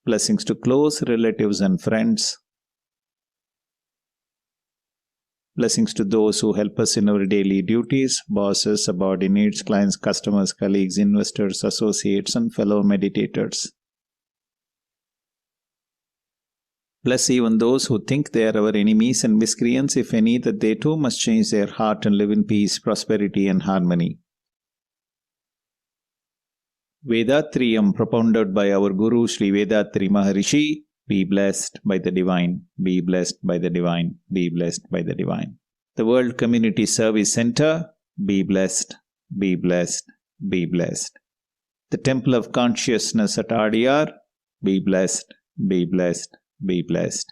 Blessings to close relatives and friends. Blessings to those who help us in our daily duties, bosses, subordinates, clients, customers, colleagues, investors, associates, and fellow meditators. Bless even those who think they are our enemies and miscreants, if any, that they too must change their heart and live in peace, prosperity, and harmony. Vethathiriyam propounded by our Guru Sri Vethathiri Maharishi. Be blessed by the divine, be blessed by the divine, be blessed by the divine. The World Community Service Center, be blessed, be blessed, be blessed. The Temple of Consciousness at RDR, be blessed, be blessed, be blessed.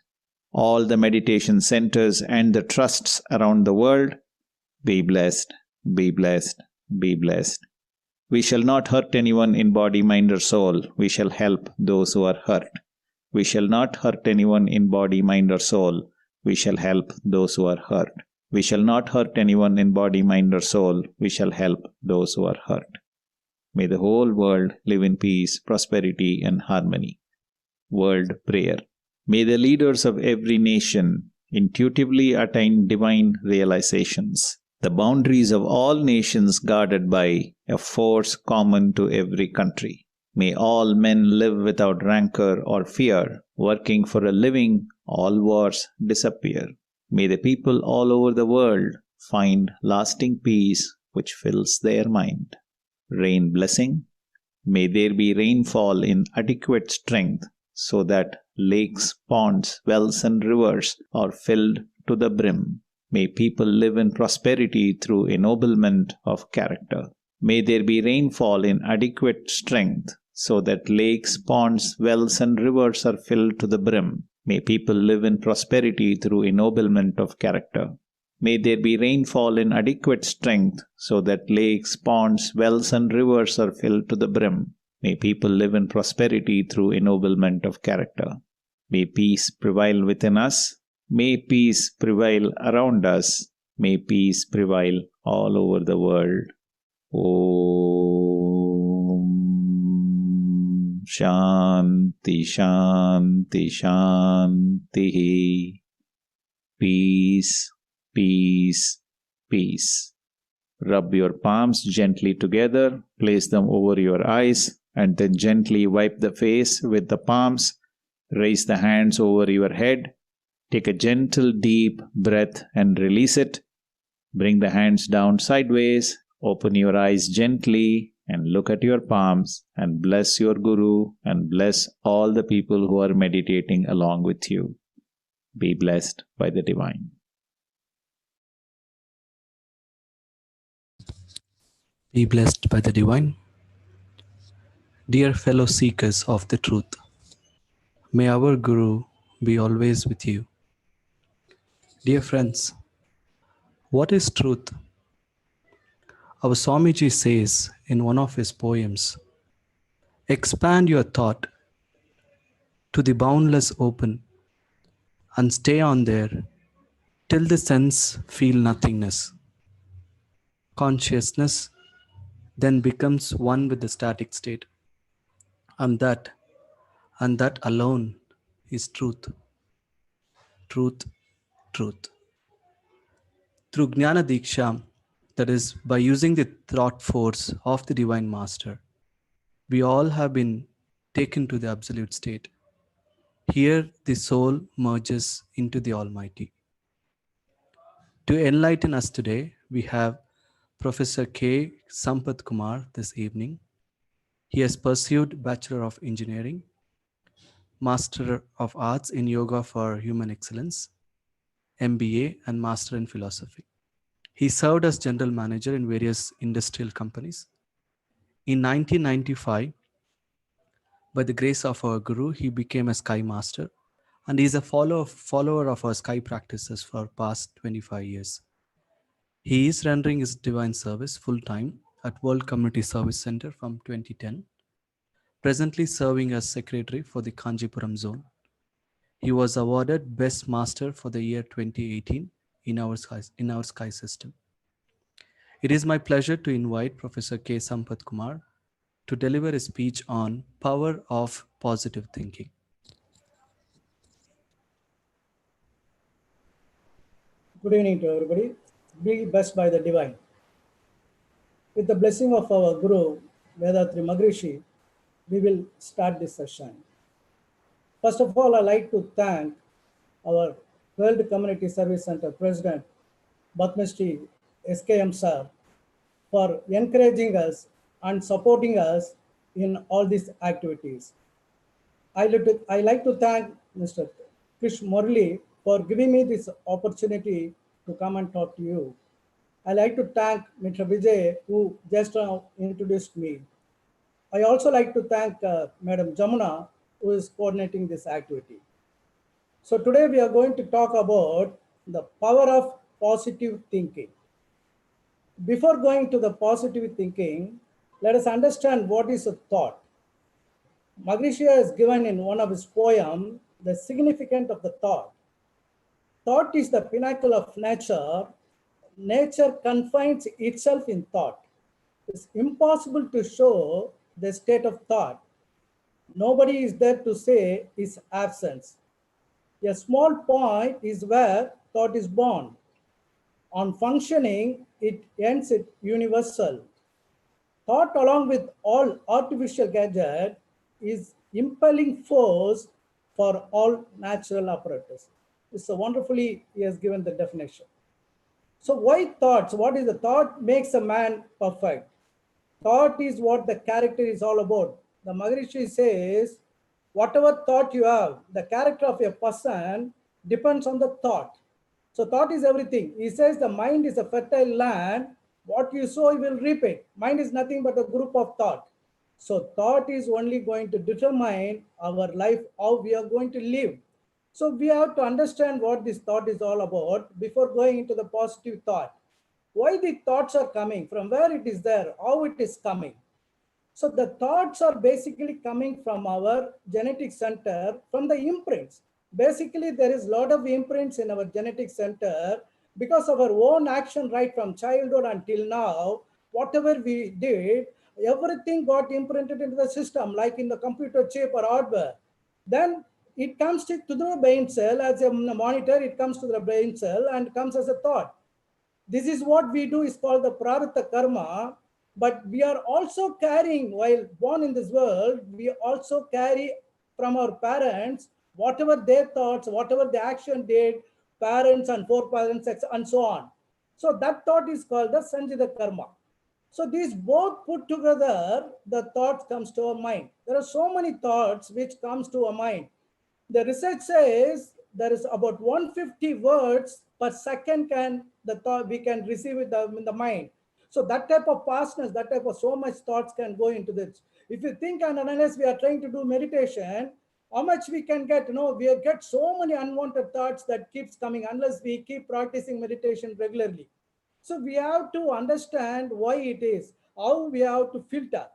All the meditation centers and the trusts around the world, be blessed, be blessed, be blessed. We shall not hurt anyone in body, mind, or soul. We shall help those who are hurt. We shall not hurt anyone in body, mind, or soul. We shall help those who are hurt. We shall not hurt anyone in body, mind, or soul. We shall help those who are hurt. May the whole world live in peace, prosperity, and harmony. World Prayer. May the leaders of every nation intuitively attain divine realizations. The boundaries of all nations guarded by a force common to every country. May all men live without rancor or fear, working for a living, all wars disappear. May the people all over the world find lasting peace which fills their mind. Rain blessing. May there be rainfall in adequate strength so that lakes, ponds, wells, and rivers are filled to the brim. May people live in prosperity through ennoblement of character. May there be rainfall in adequate strength so that lakes, ponds, wells, and rivers are filled to the brim. May people live in prosperity through ennoblement of character. May there be rainfall in adequate strength so that lakes, ponds, wells, and rivers are filled to the brim. May people live in prosperity through ennoblement of character. May peace prevail within us. May peace prevail around us. May peace prevail all over the world. Om Shanti Shanti Shanti. Peace, peace, peace. Rub your palms gently together, place them over your eyes, and then gently wipe the face with the palms. Raise the hands over your head. Take a gentle deep breath and release it. Bring the hands down sideways. Open your eyes gently and look at your palms and bless your Guru and bless all the people who are meditating along with you. Be blessed by the divine. Be blessed by the divine. Dear fellow seekers of the truth, may our Guru be always with you. Dear friends, what is truth? Our Swamiji says in one of his poems, expand your thought to the boundless open and stay on there till the sense feel nothingness. Consciousness then becomes one with the static state, and that alone is truth. Truth, truth. Through Jnana Diksha, that is, by using the thought force of the Divine Master, we all have been taken to the absolute state. Here, the soul merges into the Almighty. To enlighten us today, we have Professor k.sampath Kumar this evening. He has pursued Bachelor of Engineering, Master of Arts in Yoga for Human Excellence, MBA, and Master in Philosophy. He served as General Manager in various industrial companies. In 1995, by the grace of our Guru, he became a Sky Master, and he is a follower of our Sky practices for past 25 years. He is rendering his divine service full-time at World Community Service Center from 2010, presently serving as Secretary for the Kanjipuram Zone. He was awarded Best Master for the year 2018 in our Sky system. It is my pleasure to invite Professor k.sampath Kumar to deliver a speech on power of positive thinking. Good evening to everybody. Be blessed by the divine. With the blessing of our Guru, Vethathiri Maharishi, we will start this session. First of all, I'd like to thank our World Community Service Center President, Bhatmistry SKM Sir, for encouraging us and supporting us in all these activities. I like to thank Mr. Krish Murli for giving me this opportunity to come and talk to you. I like to thank Mr. Vijay, who just introduced me. I also like to thank Madam Jamuna, who is coordinating this activity. So today we are going to talk about the power of positive thinking. Before going to the positive thinking, let us understand what is a thought. Maharishi has given in one of his poems the significance of the thought. Thought is the pinnacle of nature. Nature confines itself in thought. It's impossible to show the state of thought. Nobody is there to say its absence. A small point is where thought is born. On functioning, it ends it universal. Thought, along with all artificial gadgets, is impelling force for all natural apparatus. It's a wonderfully, he has given the definition. So why thoughts? What is the thought makes a man perfect? Thought is what the character is all about. The Maharishi says, whatever thought you have, the character of a person depends on the thought. So thought is everything. He says the mind is a fertile land. What you sow, you will reap it. Mind is nothing but a group of thought. So thought is only going to determine our life, how we are going to live. So we have to understand what this thought is all about before going into the positive thought. Why the thoughts are coming, from where it is there, how it is coming. So the thoughts are basically coming from our genetic center, from the imprints. Basically, there is a lot of imprints in our genetic center because of our own action right from childhood until now. Whatever we did, everything got imprinted into the system, like in the computer chip or hardware. Then it comes to the brain cell as a monitor, it comes to the brain cell and comes as a thought. This is what we do is called the prarabdha karma, but we are also carrying, while born in this world, we also carry from our parents whatever their thoughts, whatever the action did, parents and foreparents and so on. So that thought is called the sanjita karma. So these both put together, the thought comes to our mind. There are so many thoughts which comes to our mind. The research says there is about 150 words per second can the thought we can receive it in the mind. So that type of fastness, that type of so much thoughts can go into this. If you think and unless we are trying to do meditation, how much we can get, we get so many unwanted thoughts that keeps coming unless we keep practicing meditation regularly. So we have to understand why it is, how we have to filter.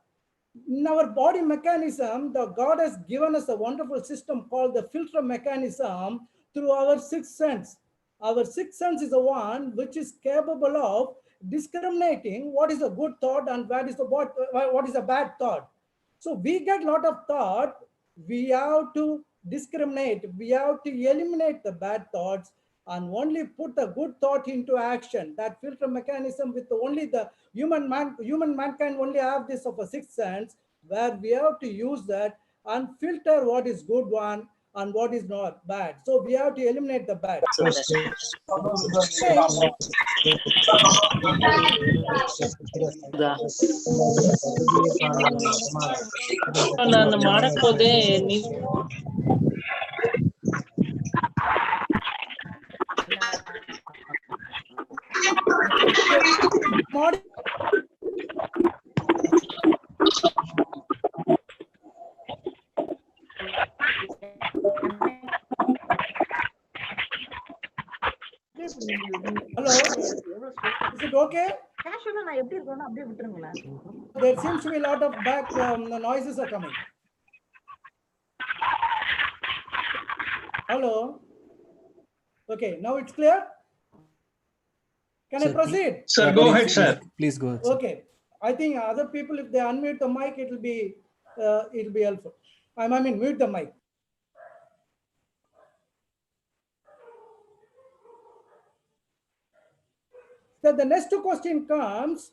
In our body mechanism, the God has given us a wonderful system called the filter mechanism through our sixth sense. Our sixth sense is the one which is capable of discriminating what is a good thought and what is a bad thought. So we get a lot of thought. We have to discriminate. We have to eliminate the bad thoughts and only put the good thought into action. That filter mechanism with only the human mankind only have this of a sixth sense where we have to use that and filter what is good one and what is not bad. So we have to eliminate the bad. ನಾನು ಮಾಡಕ್ ಹೋದೆ Hello, is it okay? There seems to be a lot of back noises are coming. Hello. Okay, now it's clear. Can I proceed? Sir, go ahead, sir. Please go ahead. Sir. Okay, I think other people, if they unmute the mic, it'll be helpful. I mean, mute the mic. So the next question comes,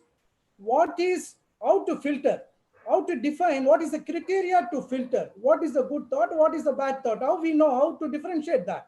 what is, how to filter, how to define, what is the criteria to filter, what is the good thought, what is the bad thought, how we know how to differentiate that.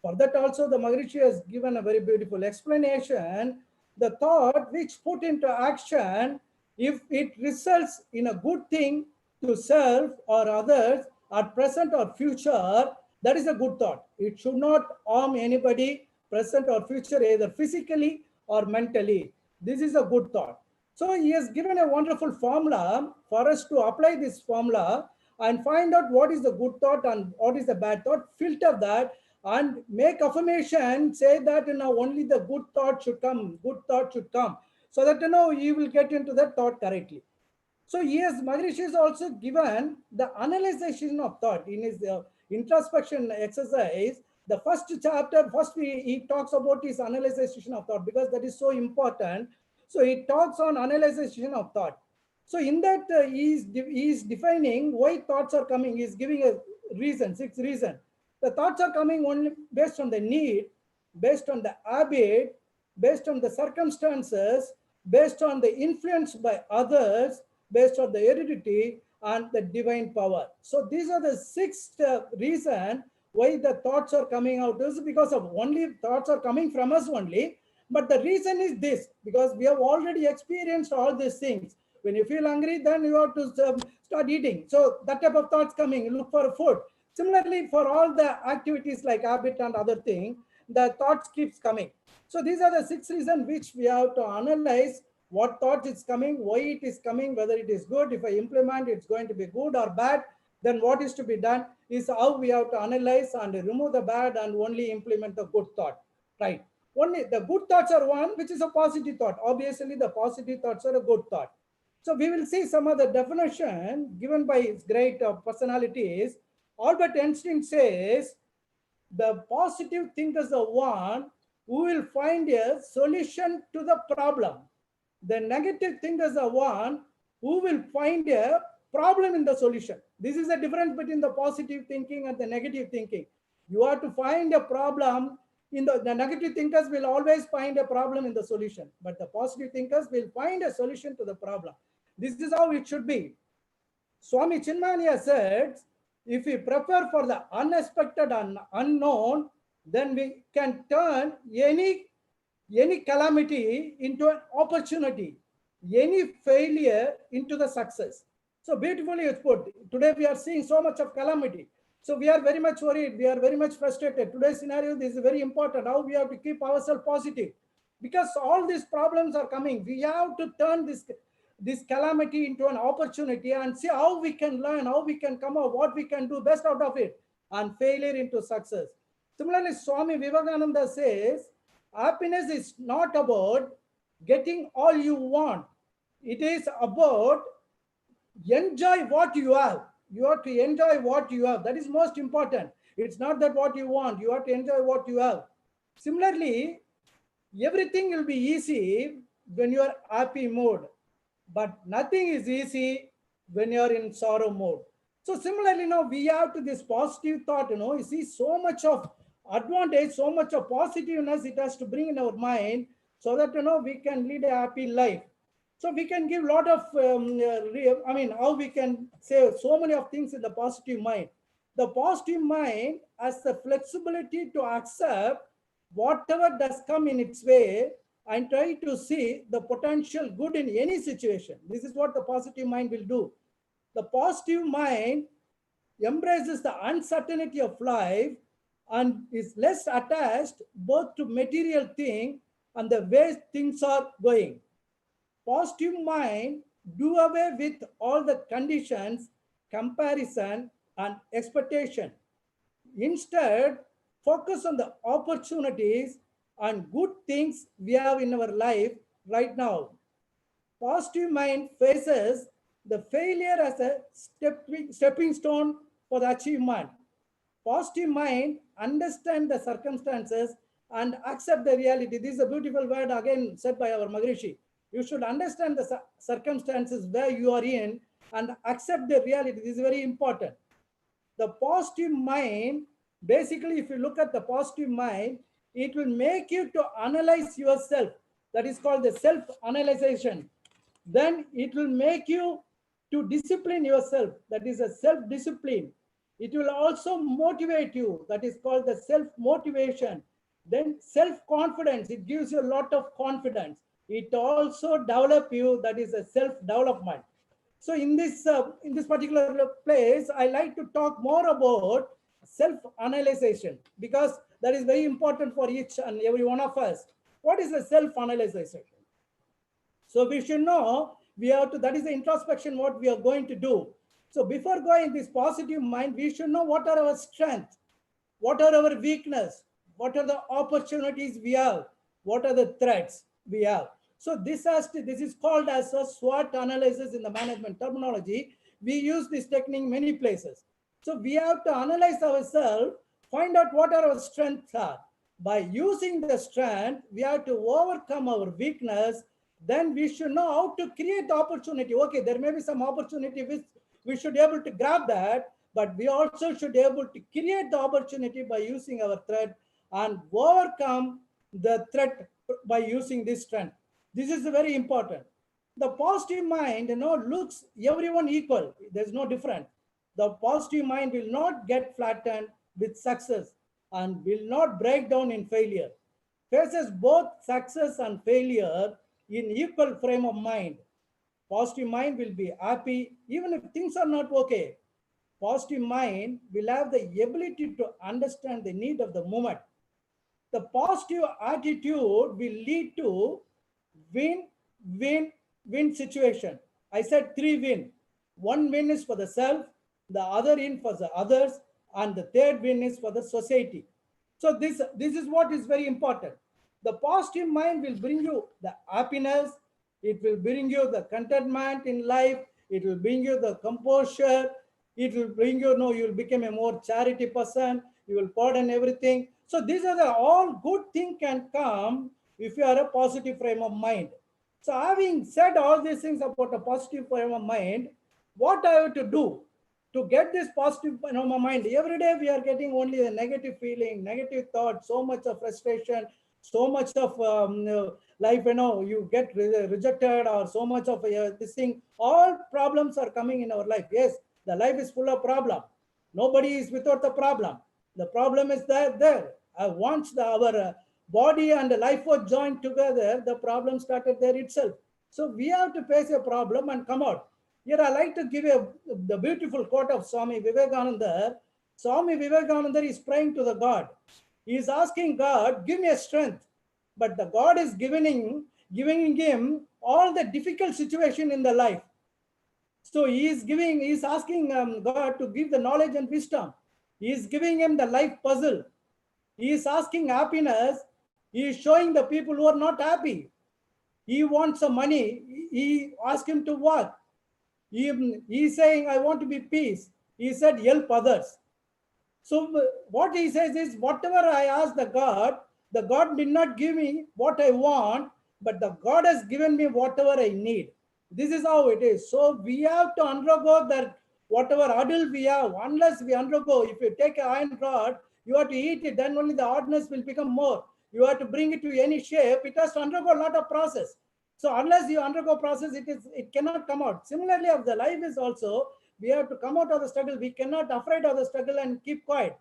For that also the Maharishi has given a very beautiful explanation. The thought which put into action, if it results in a good thing to self or others at present or future, that is a good thought. It should not harm anybody present or future, either physically or mentally. This is a good thought. So he has given a wonderful formula for us to apply this formula and find out what is the good thought and what is the bad thought, filter that and make affirmation, say that only the good thought should come, so that you will get into that thought correctly. So yes, Maharishi has also given the analyzation of thought in his introspection exercise. The first chapter, he talks about his analyzation of thought, because that is so important. So he talks on analyzation of thought. So in that he is defining why thoughts are coming. He is giving a reason, 6 reasons. The thoughts are coming only based on the need, based on the habit, based on the circumstances, based on the influence by others, based on the heredity and the divine power. So these are the 6 reasons why the thoughts are coming out. This is because of only thoughts are coming from us only. But the reason is this, because we have already experienced all these things. When you feel hungry, then you have to start eating. So that type of thoughts coming, look for food. Similarly, for all the activities like habit and other thing, the thoughts keeps coming. So these are the 6 reasons which we have to analyze what thought is coming, why it is coming, whether it is good. If I implement, it's going to be good or bad. Then what is to be done is how we have to analyze and remove the bad and only implement the good thought. Right. Only the good thoughts are one, which is a positive thought. Obviously, the positive thoughts are a good thought. So we will see some of the definition given by its great personalities. Albert Einstein says, the positive thinker is the one who will find a solution to the problem. The negative thinker is the one who will find a problem in the solution. This is the difference between the positive thinking and the negative thinking. You have to find a problem. In the negative thinkers will always find a problem in the solution, but the positive thinkers will find a solution to the problem. This is how it should be. Swami Chinmaya said, if we prepare for the unexpected and unknown, then we can turn any calamity into an opportunity, any failure into the success. So beautifully it's put. Today we are seeing so much of calamity. So we are very much worried. We are very much frustrated. Today's scenario, this is very important. How we have to keep ourselves positive, because all these problems are coming. We have to turn this calamity into an opportunity and see how we can learn, how we can come out, what we can do best out of it, and failure into success. Similarly, Swami Vivekananda says, happiness is not about getting all you want. It is about enjoy what you have. You have to enjoy what you have. That is most important. It's not that what you want. You have to enjoy what you have. Similarly, everything will be easy when you are happy mode, but nothing is easy when you are in sorrow mode. So similarly, we have to this positive thought, you see so much of advantage, so much of positiveness it has to bring in our mind, so that, we can lead a happy life. So we can give a lot of, how we can say so many of things in the positive mind. The positive mind has the flexibility to accept whatever does come in its way and try to see the potential good in any situation. This is what the positive mind will do. The positive mind embraces the uncertainty of life and is less attached both to material thing and the way things are going. Positive mind do away with all the conditions, comparison, and expectation. Instead, focus on the opportunities and good things we have in our life right now. Positive mind faces the failure as a stepping stone for the achievement. Positive mind understand the circumstances and accept the reality. This is a beautiful word again said by our Maharishi. You should understand the circumstances where you are in and accept the reality. This is very important. The positive mind, basically, if you look at the positive mind, it will make you to analyze yourself. that is called the self-analyzation. Then it will make you to discipline yourself, that is a self-discipline. It will also motivate you, that is called the self-motivation. Then self-confidence, it gives you a lot of confidence. It also develop you, that is a self-development. So in this particular place, I like to talk more about self-analyzation, because that is very important for each and every one of us. What is a self-analyzation? So we should know, we have to, that is the introspection what we are going to do. So before going this positive mind, we should know what are our strengths, what are our weakness, what are the opportunities we have, what are the threats we have. So this is called as a SWOT analysis in the management terminology. We use this technique many places. So we have to analyze ourselves, find out what our strengths are. By using the strength, we have to overcome our weakness. Then we should know how to create opportunity. Okay, there may be some opportunity which we should be able to grab that, but we also should be able to create the opportunity by using our threat and overcome the threat by using this strength. This is very important. The positive mind, looks everyone equal. There's no difference. The positive mind will not get flattened with success and will not break down in failure. Faces both success and failure in equal frame of mind. Positive mind will be happy even if things are not okay. Positive mind will have the ability to understand the need of the moment. The positive attitude will lead to win, win, win situation. I said 3 win. 1 win is for the self, the other win for the others, and the third win is for the society. So this is what is very important. The positive mind will bring you the happiness, it will bring you the contentment in life, it will bring you the composure, it will bring you, you will become a more charity person, you will pardon everything. So these are the all good thing can come if you are a positive frame of mind. So having said all these things about a positive frame of mind, what I have to do to get this positive frame of mind? Every day we are getting only a negative feeling, negative thought, so much of frustration, so much of life, you get rejected, or so much of this thing. All problems are coming in our life. Yes, the life is full of problem. Nobody is without the problem. The problem is there. Once our body and the life was joined together, the problem started there itself. So we have to face a problem and come out. Here I like to give the beautiful quote of Swami Vivekananda. Swami Vivekananda is praying to the God. He is asking God, give me a strength. But the God is giving him all the difficult situation in the life. So he is asking God to give the knowledge and wisdom. He is giving him the life puzzle. He is asking happiness. He is showing the people who are not happy. He wants some money. He asked him to work. He is saying, I want to be peace. He said, help others. So what he says is, whatever I ask the God did not give me what I want, but the God has given me whatever I need. This is how it is. So we have to undergo that whatever hurdle we have. Unless we undergo, if you take an iron rod, you have to eat it, then only the hardness will become more. You have to bring it to any shape. It has to undergo a lot of process. So unless you undergo process, it cannot come out. Similarly, of the life is also, we have to come out of the struggle. We cannot afraid of the struggle and keep quiet.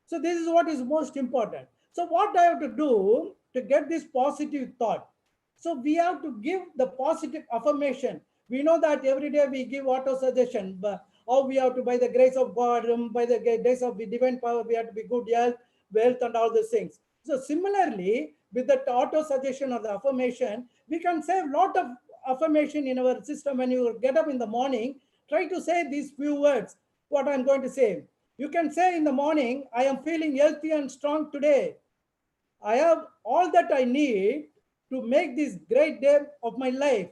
So this is what is most important. So what I have to do to get this positive thought? So we have to give the positive affirmation. We know that every day we give auto suggestion, but how we have to, by the grace of God, by the grace of the divine power, we have to be good health, wealth, and all these things. So similarly, with the auto suggestion or the affirmation, we can say a lot of affirmation in our system. When you get up in the morning, try to say these few words, what I'm going to say. You can say in the morning, I am feeling healthy and strong today. I have all that I need to make this great day of my life.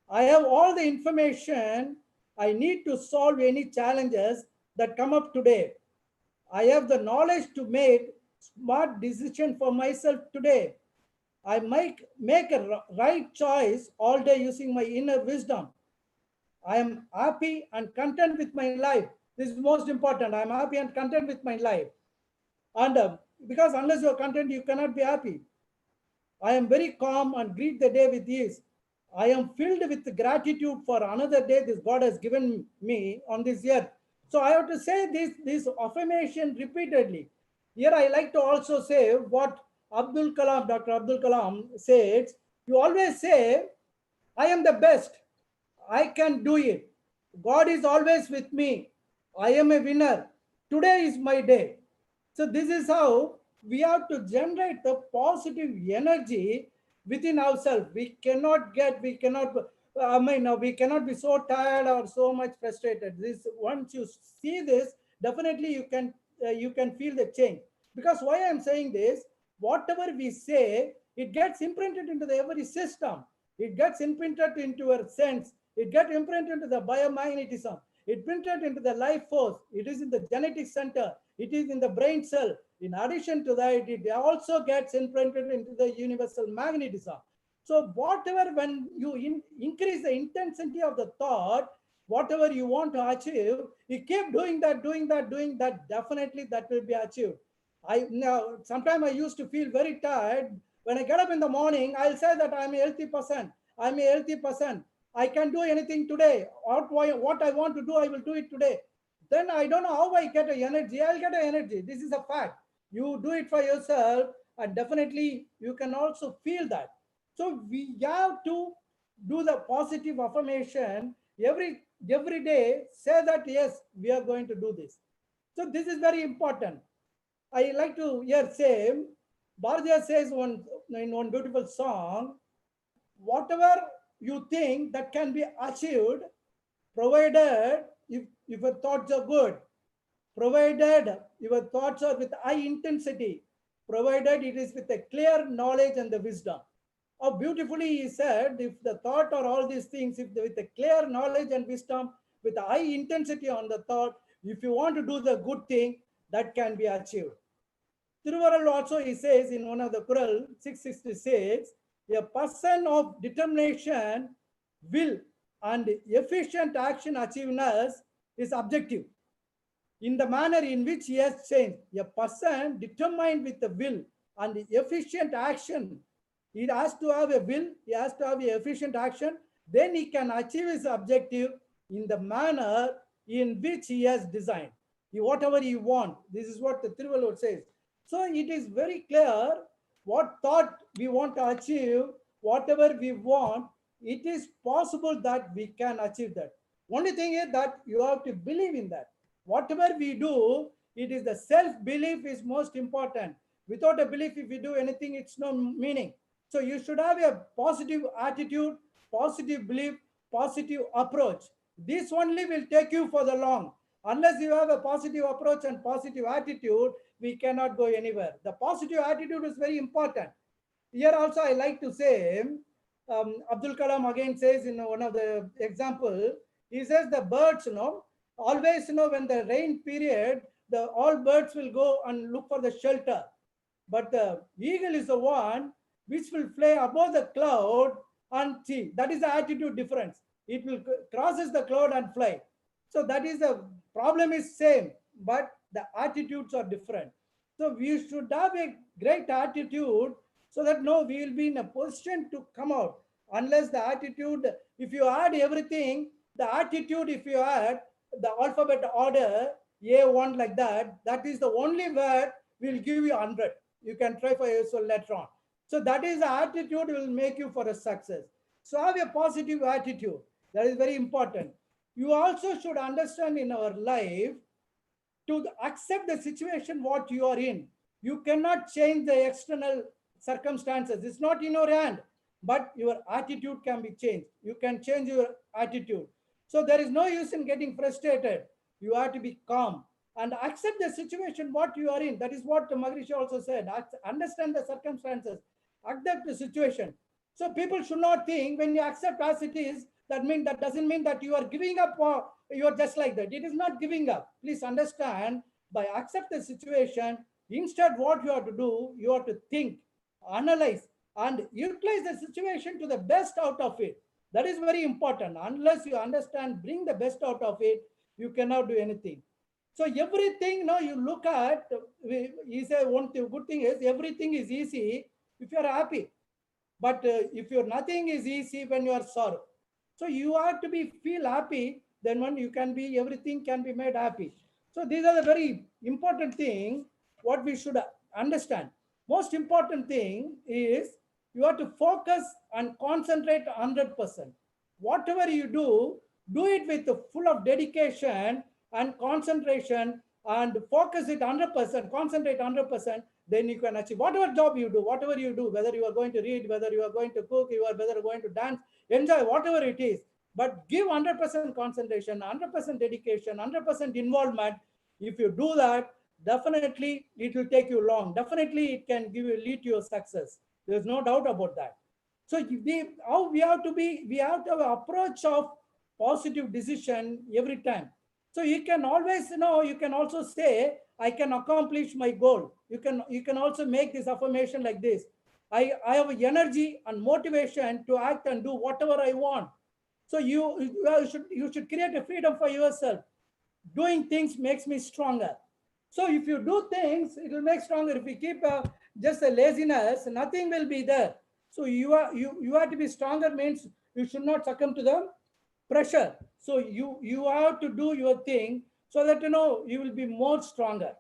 I have all the information I need to solve any challenges that come up today. I have the knowledge to make smart decision for myself today. I make a right choice all day using my inner wisdom. I am happy and content with my life. This is most important. I am happy and content with my life. And because unless you are content, you cannot be happy. I am very calm and greet the day with ease. I am filled with gratitude for another day this God has given me on this earth. So I have to say this affirmation repeatedly. Here I like to also say what Dr. Abdul Kalam says. You always say, I am the best. I can do it. God is always with me. I am a winner. Today is my day. So this is how we have to generate the positive energy within ourselves. We cannot, we cannot be so tired or so much frustrated. This once you see this, definitely you can feel the change. Because why I am saying this, whatever we say, it gets imprinted into the every system. It gets imprinted into our sense. It gets imprinted into the biomagnetism. It printed into the life force. It is in the genetic center. It is in the brain cell. In addition to that, it also gets imprinted into the universal magnetism. So whatever, when you increase the intensity of the thought, whatever you want to achieve, you keep doing that, definitely that will be achieved. I now sometimes I used to feel very tired. When I get up in the morning, I'll say that I'm a healthy person. I'm a healthy person. I can do anything today. What I want to do, I will do it today. Then I don't know how I get a energy. I'll get a energy. This is a fact. You do it for yourself, and definitely you can also feel that. So we have to do the positive affirmation every day. Say that yes, we are going to do this. So this is very important. I like to hear say, Bharatiya says in one beautiful song, whatever you think that can be achieved, provided if your thoughts are good, provided your thoughts are with high intensity, provided it is with a clear knowledge and the wisdom. How beautifully he said, if the thought or all these things, if with a clear knowledge and wisdom, with a high intensity on the thought, if you want to do the good thing, that can be achieved. Tiruvaral also he says in one of the Kural 666, a person of determination, will, and efficient action achievements is objective. In the manner in which he has changed, a person determined with the will and efficient action, he has to have a will, he has to have a efficient action, then he can achieve his objective in the manner in which he has designed. Whatever he wants, this is what the Tiruvalur says. So it is very clear what thought we want to achieve, whatever we want, it is possible that we can achieve that. Only thing is that you have to believe in that. Whatever we do, it is the self-belief is most important. Without a belief, if you do anything, it's no meaning. So you should have a positive attitude, positive belief, positive approach. This only will take you for the long. Unless you have a positive approach and positive attitude, we cannot go anywhere. The positive attitude is very important. Here also I like to say, Abdul Kalam again says in one of the example, he says the birds, always, when the rain period, all birds will go and look for the shelter. But the eagle is the one which will fly above the cloud and see. That is the attitude difference. It will crosses the cloud and fly. So that is the problem is same, but the attitudes are different. So we should have a great attitude so that no, we will be in a position to come out. Unless the attitude, if you add everything, the attitude, if you add the alphabet order, A1 like that, that is the only word will give you 100. You can try for yourself later on. So that is the attitude will make you for a success. So have a positive attitude. That is very important. You also should understand in our life to accept the situation what you are in. You cannot change the external circumstances. It's not in your hand, but your attitude can be changed. You can change your attitude. So there is no use in getting frustrated. You have to be calm and accept the situation what you are in. That is what Maharishi also said. Understand the circumstances, accept the situation. So people should not think when you accept as it is, that doesn't mean that you are giving up or you are just like that. It is not giving up. Please understand, by accept the situation, instead what you have to do, you have to think, analyze, and utilize the situation to the best out of it. That is very important. Unless you understand, bring the best out of it, you cannot do anything. So everything now you look at, he said one good thing is everything is easy if you are happy. But if your nothing is easy when you are sorrow. So you have to be feel happy, then when you can be, everything can be made happy. So these are the very important thing what we should understand. Most important thing is you have to focus and concentrate 100%. Whatever you do it with full of dedication and concentration, and focus it 100%, concentrate 100%. Then you can achieve whatever job you do, whatever you do, whether you are going to read, whether you are going to cook, you are whether going to dance, enjoy whatever it is, but give 100% concentration, 100% dedication, 100% involvement. If you do that, definitely it will take you long, definitely it can give you, lead to your success. There's no doubt about that. So how we have to be, we have to have an approach of positive decision every time. So you can always, you can also say, I can accomplish my goal. You can also make this affirmation like this. I have energy and motivation to act and do whatever I want. So you should create a freedom for yourself. Doing things makes me stronger. So if you do things, it will make stronger. If you keep just a laziness, nothing will be there. So you have to be stronger, means you should not succumb to the pressure. So you have to do your thing so that you will be more stronger.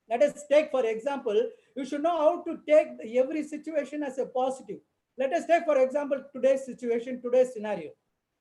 Let us take, for example, you should know how to take every situation as a positive. Let us take, for example, today's situation, today's scenario,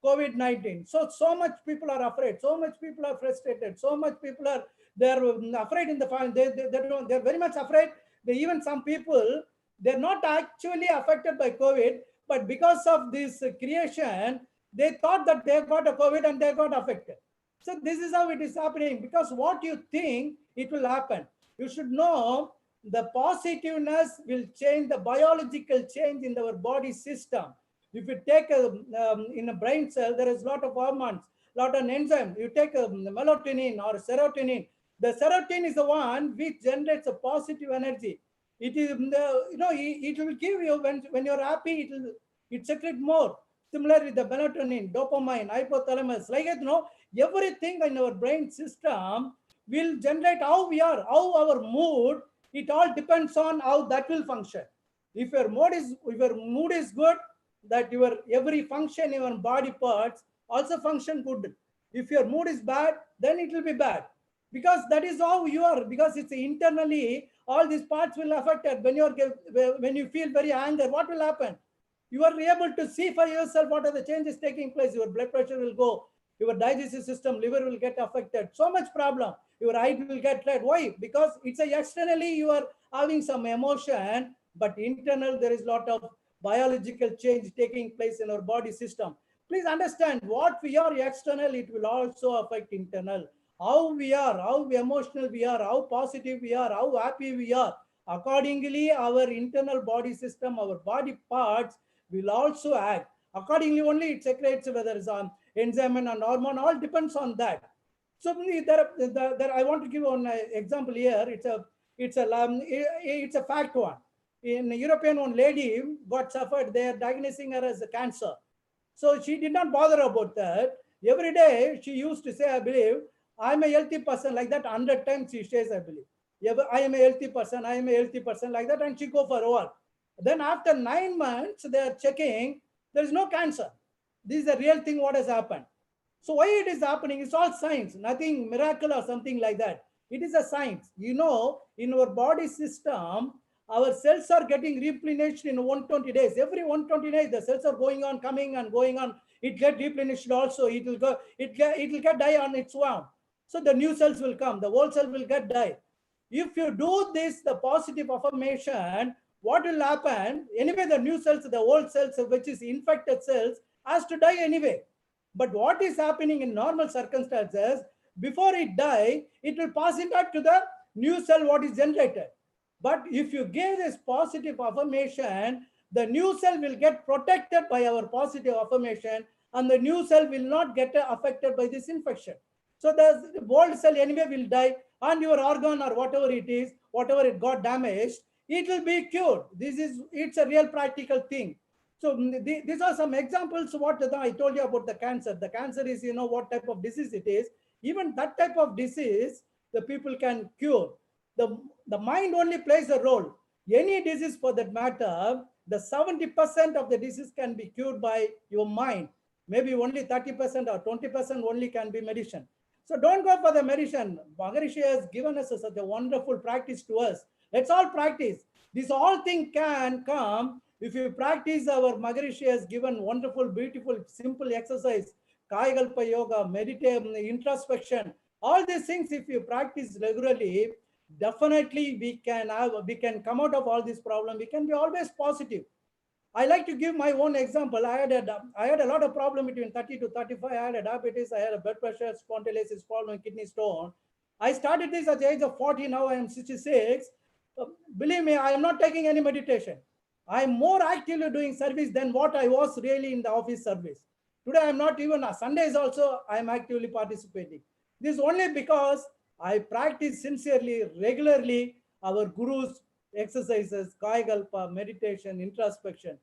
COVID-19. So much people are afraid, so much people are frustrated, so much people are, they're afraid in the family. They're very much afraid. Even some people, they're not actually affected by COVID, but because of this creation, they thought that they got a COVID and they got affected. So this is how it is happening, because what you think, it will happen. You should know the positiveness will change the biological change in our body system. If you take in a brain cell, there is a lot of hormones, lot of enzymes. You take melatonin or serotonin. The serotonin is the one which generates a positive energy. It is it will give you, when you're happy, it secrete more. Similarly, the melatonin, dopamine, hypothalamus, like everything in our brain system will generate how we are, how our mood. It all depends on how that will function. If your mood is good, that your every function in your body parts also function good. If your mood is bad, then it will be bad, because that is how you are, because it's internally all these parts will affect it. When you feel very anger, what will happen? You are able to see for yourself what are the changes taking place. Your blood pressure will go, your digestive system, liver will get affected, so much problem. Your eye will get red. Why? Because it's externally you are having some emotion, but internal there is a lot of biological change taking place in our body system. Please understand, what we are external, it will also affect internal. How we are, how emotional we are, how positive we are, how happy we are, accordingly our internal body system, our body parts will also act accordingly. Only it secretes whether it's on enzyme and hormone, all depends on that. So there I want to give one example here. It's a fact one. In European, one lady got suffered. They are diagnosing her as a cancer. So she did not bother about that. Every day she used to say, I believe, I'm a healthy person, like that 100 times she says, I believe. I am a healthy person, I am a healthy person, like that, and she go for work. Then after 9 months, they are checking, there is no cancer. This is the real thing what has happened. So why it is happening? It's all science, nothing miracle or something like that. It is a science. In our body system, our cells are getting replenished in 120 days. Every 120 days, the cells are going on, coming and going on. It get replenished also. It will get die on its own. So the new cells will come. The old cell will get die. If you do this, the positive affirmation, what will happen? Anyway, the new cells, the old cells, which is infected cells, has to die anyway. But what is happening in normal circumstances, before it die, it will pass it back to the new cell what is generated. But if you give this positive affirmation, the new cell will get protected by our positive affirmation, and the new cell will not get affected by this infection. So the old cell anyway will die, and your organ or whatever it is, whatever it got damaged, it will be cured. It's a real practical thing. So these are some examples. What I told you about the cancer. The cancer is, what type of disease it is. Even that type of disease, the people can cure. The mind only plays a role. Any disease for that matter, The 70% of the disease can be cured by your mind. Maybe only 30% or 20% only can be medicine. So don't go for the medicine. Maharishi has given us such a wonderful practice to us. Let's all practice. This all thing can come if you practice. Our Maharishi has given wonderful, beautiful, simple exercise, Kayakalpa yoga, meditation, introspection. All these things, if you practice regularly, definitely we can come out of all this problem. We can be always positive. I like to give my own example. I had a lot of problem between 30 to 35. I had a diabetes, I had a blood pressure, spondylosis problem, kidney stone. I started this at the age of 40. Now I am 66. Believe me, I am not taking any meditation. I am more actively doing service than what I was really in the office service. Today I am not even, Sundays also I am actively participating. This is only because I practice sincerely, regularly, our Guru's exercises, Kayakalpa, meditation, introspection.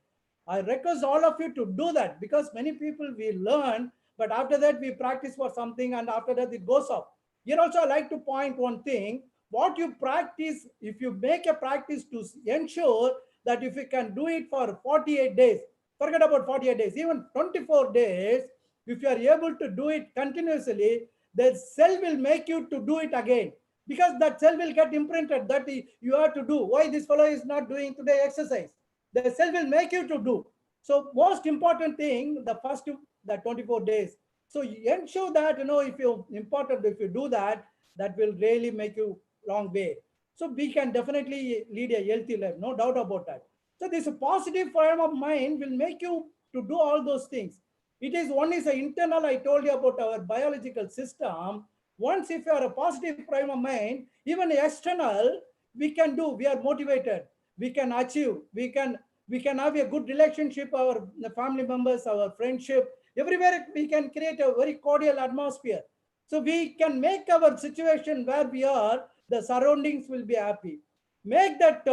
I request all of you to do that, because many people we learn, but after that we practice for something and after that it goes off. Here also I like to point one thing. What you practice, if you make a practice to ensure that if you can do it for 48 days, forget about 48 days, even 24 days, if you are able to do it continuously, the cell will make you to do it again, because that cell will get imprinted that you have to do. Why this fellow is not doing today exercise? The cell will make you to do. So most important thing, the first the 24 days. So ensure that, if you do that, that will really make you long way. So we can definitely lead a healthy life, no doubt about that. So this positive frame of mind will make you to do all those things. It is one is an internal. I told you about our biological system. Once if you are a positive frame of mind, even external, we can do. We are motivated. We can achieve. We can have a good relationship. Our family members, our friendship, everywhere we can create a very cordial atmosphere. So we can make our situation where we are, the surroundings will be happy. Make that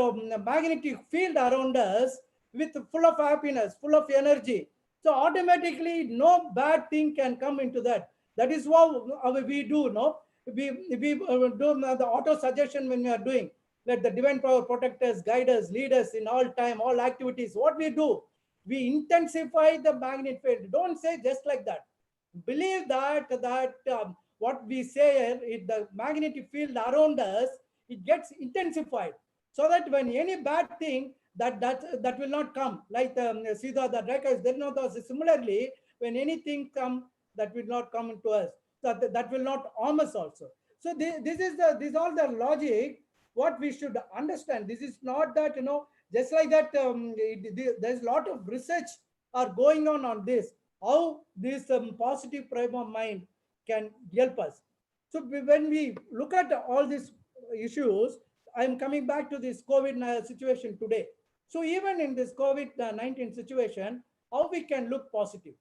magnetic field around us with full of happiness, full of energy. So automatically no bad thing can come into that. That is what we do. No, we do the auto suggestion when we are doing. Let the divine power protect us, guide us, lead us in all time, all activities. What we do, we intensify the magnet field. Don't say just like that. Believe that what we say, the magnetic field around us, it gets intensified, so that when any bad thing that will not come. Like Sita, the Rekha, there no. Similarly, when anything come, that will not come into us. That will not harm us also. So this is all the logic. What we should understand. This is not that just like that. There's a lot of research are going on this. How this positive frame of mind can help us. So when we look at all these issues, I'm coming back to this COVID situation today. So even in this COVID-19 situation, how we can look positive?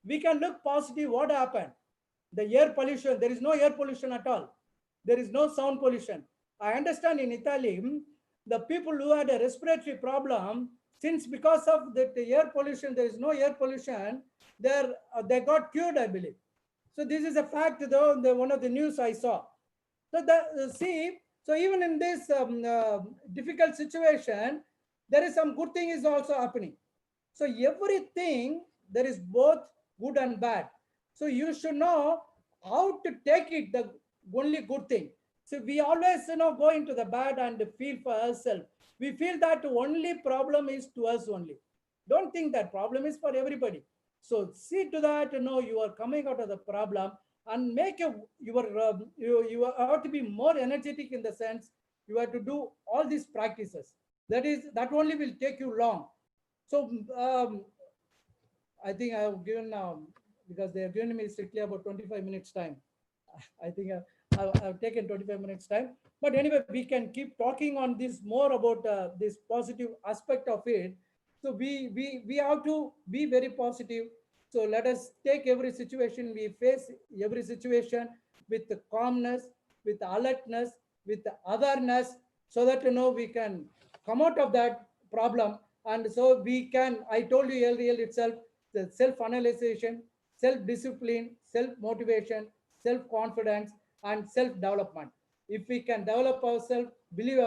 We can look positive. What happened? The air pollution, there is no air pollution at all. There is no sound pollution. I understand in Italy, the people who had a respiratory problem, since because of the air pollution, there is no air pollution, they got cured, I believe. So this is a fact, though, one of the news I saw. So so even in this difficult situation, there is some good thing is also happening. So everything, there is both good and bad. So you should know how to take it, the only good thing. So we always go into the bad and feel for ourselves. We feel that only problem is to us only. Don't think that problem is for everybody. So see to that, you are coming out of the problem and make you have to be more energetic, in the sense you have to do all these practices. That only will take you long. So I think I have given because they have given me strictly about 25 minutes time. I think I've taken 25 minutes time. But anyway, we can keep talking on this more about this positive aspect of it. So we have to be very positive. So let us take every situation, we face every situation with the calmness, with the alertness, with the awareness, so that we can come out of that problem. And so we can, I told you earlier itself, the self-analyzation, self-discipline, self-motivation, self-confidence, and self-development. If we can develop ourselves, believe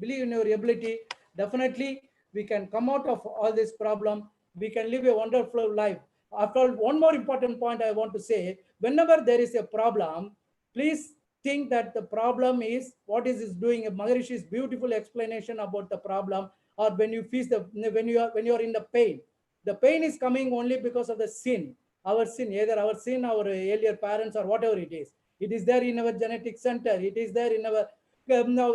in your ability, definitely we can come out of all this problem. We can live a wonderful life. After all, one more important point I want to say, whenever there is a problem, please think that the problem is what is doing. Maharishi's beautiful explanation about the problem, or when you feel when you are in the pain. The pain is coming only because of the sin. Our sin, either our sin, our earlier parents, or whatever it is. It is there in our genetic center. It is there in our now.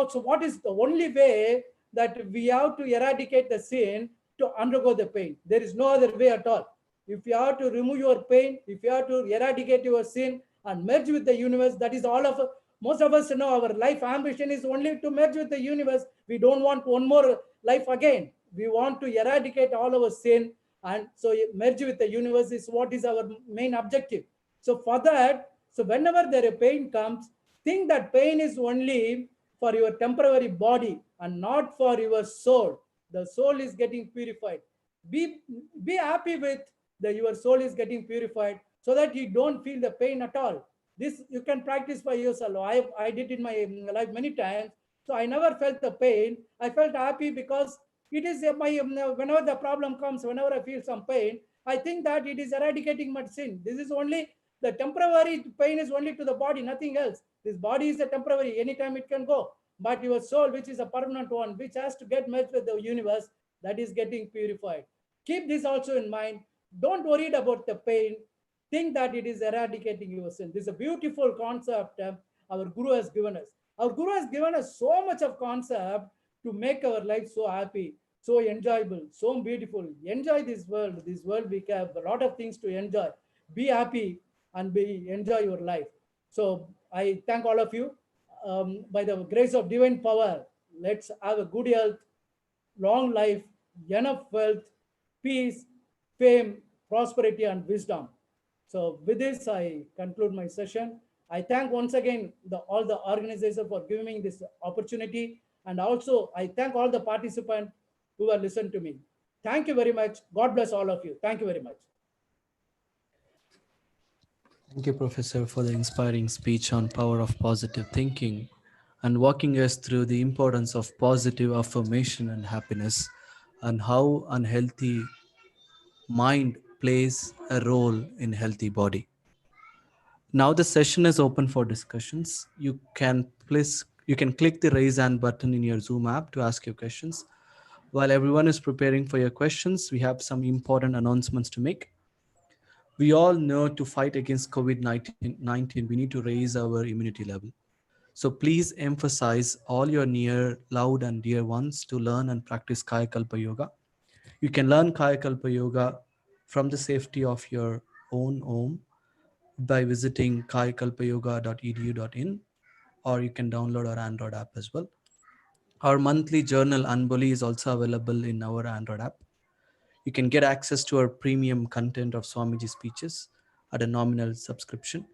So what is the only way that we have to eradicate the sin to undergo the pain? There is no other way at all. If you have to remove your pain, if you have to eradicate your sin and merge with the universe, that is all of most of us know. Our life ambition is only to merge with the universe. We don't want one more life again. We want to eradicate all our sin, and so merge with the universe is what is our main objective. So for that, so whenever there a pain comes, think that pain is only for your temporary body and not for your soul. The soul is getting purified. Be happy with your soul is getting purified, so that you don't feel the pain at all. This you can practice by yourself. I did in my life many times. So I never felt the pain. I felt happy because it is my whenever the problem comes, whenever I feel some pain, I think that it is eradicating my sin. This is only the temporary pain is only to the body, nothing else. This body is a temporary, anytime it can go. But your soul, which is a permanent one, which has to get merged with the universe, that is getting purified. Keep this also in mind. Don't worry about the pain. Think that it is eradicating your sin. This is a beautiful concept our Guru has given us. Our Guru has given us so much of concept to make our life so happy, so enjoyable, so beautiful. Enjoy this world. This world, we have a lot of things to enjoy. Be happy and enjoy your life. So I thank all of you. By the grace of divine power, let's have a good health, long life, enough wealth, peace, fame, prosperity, and wisdom. So with this, I conclude my session. I thank once again all the organizers for giving me this opportunity. And also, I thank all the participants who have listened to me. Thank you very much. God bless all of you. Thank you very much. Thank you, Professor, for the inspiring speech on power of positive thinking and walking us through the importance of positive affirmation and happiness, and how unhealthy mind plays a role in healthy body. Now the session is open for discussions. You can click the raise hand button in your Zoom app to ask your questions. While everyone is preparing for your questions, we have some important announcements to make. We all know to fight against COVID-19, we need to raise our immunity level. So please emphasize all your near, loud, and dear ones to learn and practice Kaya Kalpa Yoga. You can learn Kaya Kalpa Yoga from the safety of your own home by visiting kayakalpayoga.edu.in, or you can download our Android app as well. Our monthly journal Anboli is also available in our Android app. You can get access to our premium content of Swamiji speeches at a nominal subscription.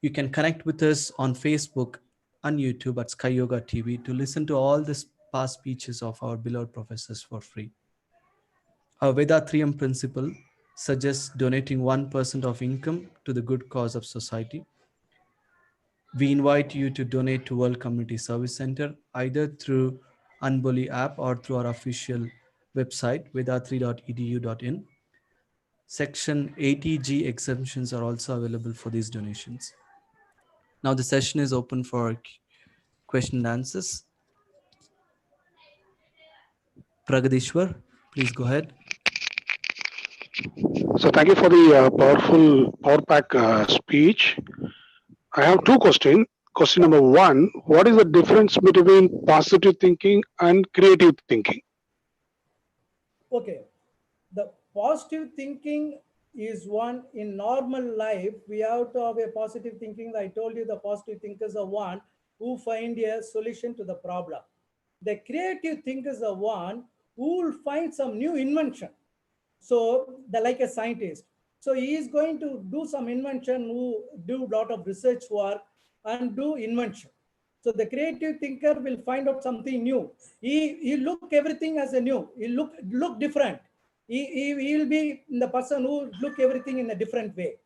You can connect with us on Facebook and YouTube at Sky Yoga TV to listen to all the past speeches of our beloved professors for free. Our Vethathiri principle suggests donating 1% of income to the good cause of society. We invite you to donate to World Community Service Center either through Anboli app or through our official website vethathiri.edu.in. Section 80G exemptions are also available for these donations. Now the session is open for question and answers. Pragadishwar, please go ahead. So thank you for the powerful power pack speech. I have two questions. Question number one, what is the difference between positive thinking and creative thinking? Okay. The positive thinking is one in normal life. We have to have a positive thinking. I told you the positive thinkers are one who find a solution to the problem. The creative thinkers are one who will find some new invention. So they're like a scientist. So he is going to do some invention, who do a lot of research work and do invention. So the creative thinker will find out something new. He look everything as a new. He look different. He will be the person who look everything in a different way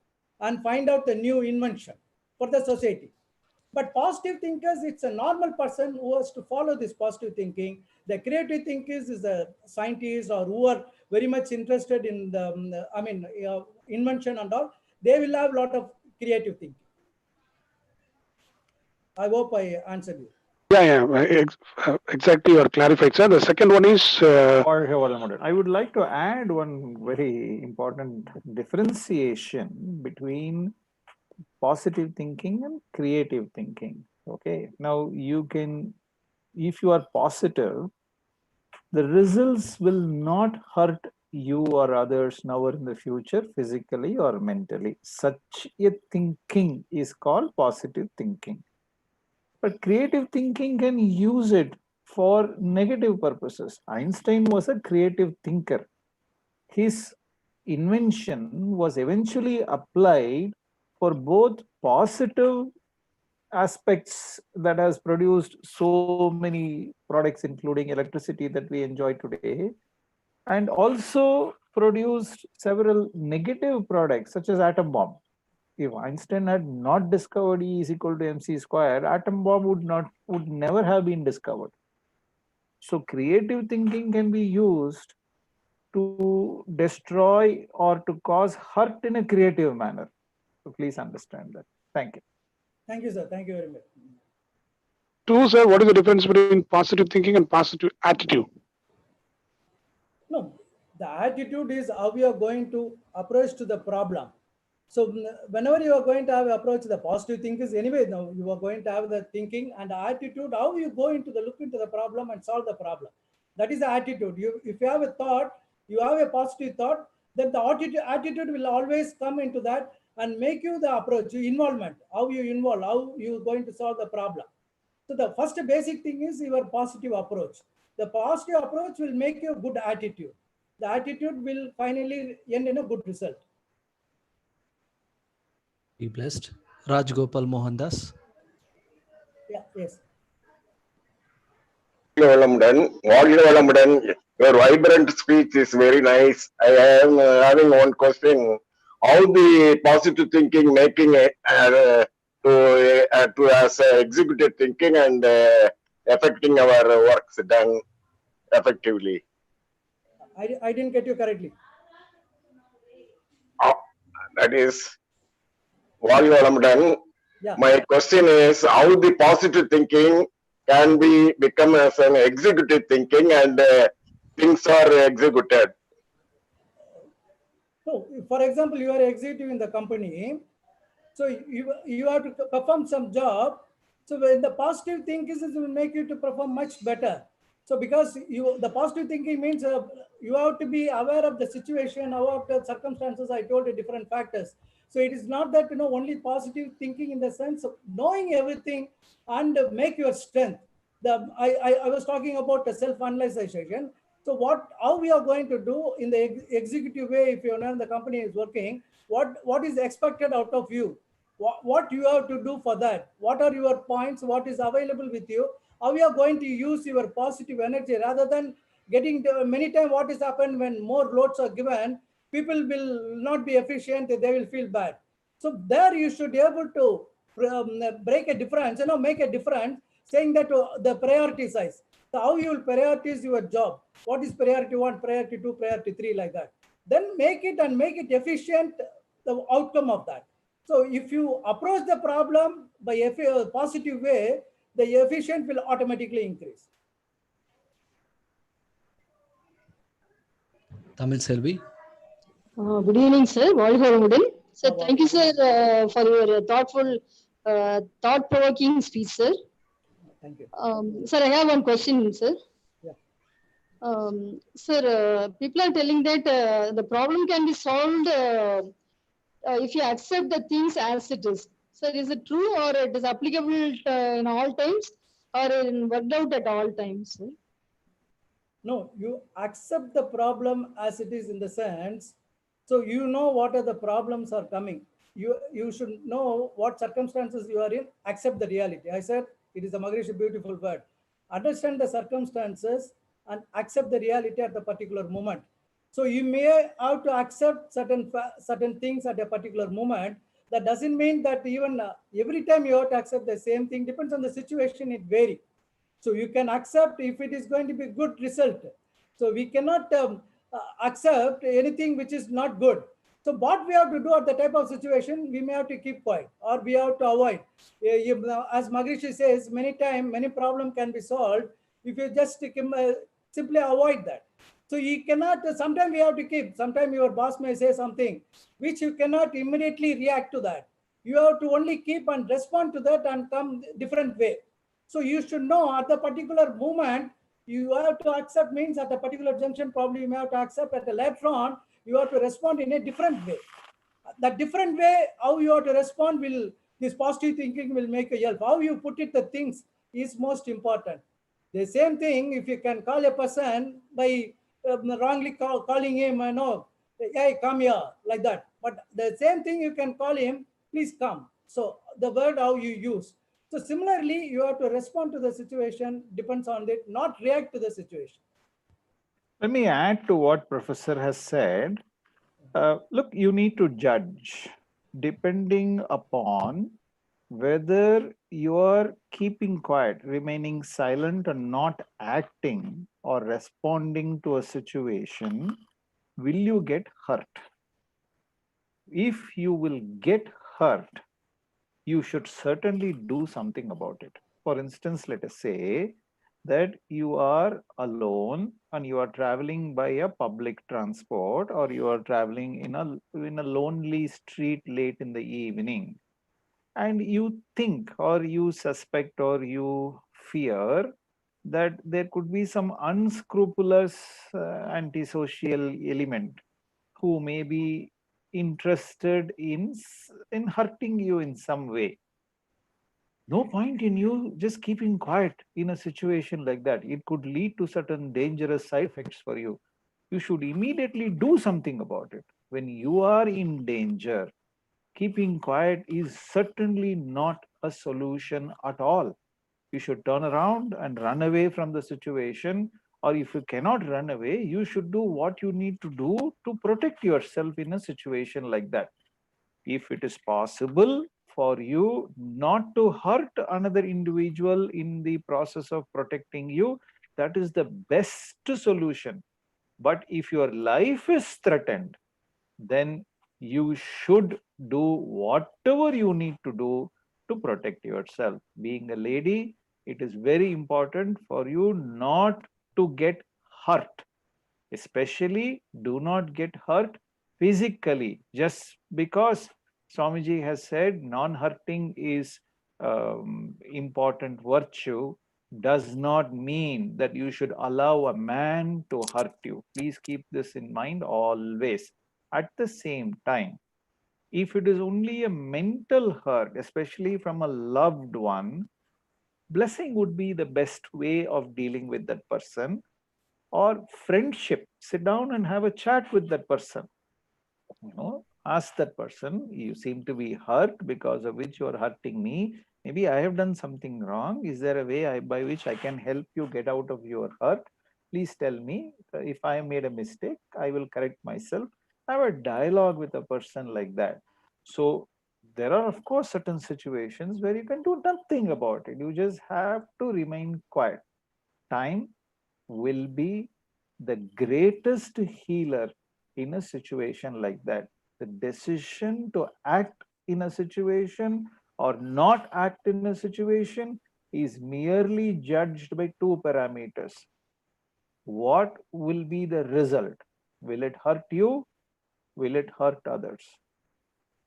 and find out the new invention for the society. But positive thinkers, it's a normal person who has to follow this positive thinking. The creative thinkers is a scientist or who are very much interested in the, invention and all. They will have a lot of creative thinking. I hope I answered you. Exactly, you are clarified, sir. The second one is I would like to add one very important differentiation between positive thinking and creative thinking. Okay, now you can, if you are positive, the results will not hurt you or others now or in the future, physically or mentally. Such a thinking is called positive thinking. But creative thinking can use it for negative purposes. Einstein was a creative thinker. His invention was eventually applied for both positive aspects that has produced so many products, including electricity that we enjoy today, and also produced several negative products such as atom bomb. If Einstein had not discovered E is equal to mc square, atom bomb would never have been discovered. So creative thinking can be used to destroy or to cause hurt in a creative manner. So please understand that. Thank you. Thank you, sir. Thank you very much. two, sir. What is the difference between positive thinking and positive attitude? No, the attitude is how you are going to approach to the problem. So whenever you are going to have approach the positive thinkers, anyway, now you are going to have the thinking and the attitude, how you go into the look into the problem and solve the problem. That is the attitude. If you have a thought, you have a positive thought, then the attitude will always come into that and make you the approach, involvement, how you involve, how you are going to solve the problem. So the first basic thing is your positive approach. The positive approach will make you a good attitude. The attitude will finally end in a good result. Be blessed. Raj Gopal Mohandas. Yeah, yes. Your vibrant speech is very nice. I am having one question. How the positive thinking making it to as executive thinking and affecting our works done effectively? I didn't get you correctly. That is, done. Yeah. My question is how the positive thinking can be become as an executive thinking and things are executed. So, for example, you are executive in the company. So you have to perform some job. So when the positive thinking is will make you to perform much better. So because the positive thinking means you have to be aware of the situation, aware of the circumstances. I told you different factors. So it is not that only positive thinking in the sense of knowing everything and make your strength. I was talking about the self-analyzation. So how we are going to do in the executive way, if you know the company is working, what is expected out of you, what you have to do for that, what are your points, what is available with you, how you are going to use your positive energy rather than getting many times what is happened when more loads are given, people will not be efficient, they will feel bad. So there you should be able to break a difference, make a difference, saying that the priority size. So how you will prioritize your job, what is priority 1, priority 2, priority 3, like that. Then make it efficient, the outcome of that. So if you approach the problem by a positive way, the efficient will automatically increase. Tamil Selvi. Good evening, sir. Sir, thank you, sir, for your thoughtful, thought-provoking speech, sir. Thank you. Sir, I have one question, sir. Yeah. Sir, people are telling that the problem can be solved if you accept the things as it is. Sir, is it true or it is applicable in all times or worked out at all times, sir? No, you accept the problem as it is in the sense, so you know what are the problems are coming. You should know what circumstances you are in, accept the reality. I said it is a Maharishi beautiful word. Understand the circumstances and accept the reality at the particular moment. So you may have to accept certain things at a particular moment. That doesn't mean that even every time you have to accept the same thing. Depends on the situation, it varies. So you can accept if it is going to be good result. So we cannot accept anything which is not good. So what we have to do at the type of situation, we may have to keep quiet or we have to avoid. As Maharishi says, many times, many problem can be solved if you just simply avoid that. So you cannot, sometimes we have to keep, sometimes your boss may say something which you cannot immediately react to that. You have to only keep and respond to that and come different way. So you should know at the particular moment, you have to accept means at a particular junction, probably you may have to accept at the later on, you have to respond in a different way. The different way, how you have to respond will, this positive thinking will make a help. How you put it, the things is most important. The same thing, if you can call a person by wrongly calling him, hey, come here, like that. But the same thing, you can call him, please come. So the word how you use. So similarly, you have to respond to the situation, depends on it, not react to the situation. Let me add to what Professor has said. Look, you need to judge depending upon whether you are keeping quiet, remaining silent and not acting or responding to a situation, will you get hurt? If you will get hurt, you should certainly do something about it. For instance, let us say that you are alone and you are traveling by a public transport, or you are traveling in a lonely street late in the evening, and you think or you suspect or you fear that there could be some unscrupulous antisocial element who may be interested in hurting you in some way. No point in you just keeping quiet in a situation like that. It could lead to certain dangerous side effects for you. You should immediately do something about it. When you are in danger, keeping quiet is certainly not a solution at all. You should turn around and run away from the situation, or if you cannot run away, you should do what you need to do to protect yourself in a situation like that. If it is possible for you not to hurt another individual in the process of protecting you, that is the best solution. But if your life is threatened, then you should do whatever you need to do to protect yourself. Being a lady, it is very important for you not to get hurt. Especially, do not get hurt physically. Just because Swamiji has said non-hurting is important virtue, does not mean that you should allow a man to hurt you. Please keep this in mind always. At the same time, if it is only a mental hurt, especially from a loved one, blessing would be the best way of dealing with that person. Or friendship, sit down and have a chat with that person. Ask that person, you seem to be hurt, because of which you are hurting me. Maybe I have done something wrong. Is there a way by which I can help you get out of your hurt? Please tell me. If I made a mistake, I will correct myself. Have a dialogue with a person like that. So there are, of course, certain situations where you can do nothing about it. You just have to remain quiet. Time will be the greatest healer in a situation like that. The decision to act in a situation or not act in a situation is merely judged by two parameters. What will be the result? Will it hurt you? Will it hurt others?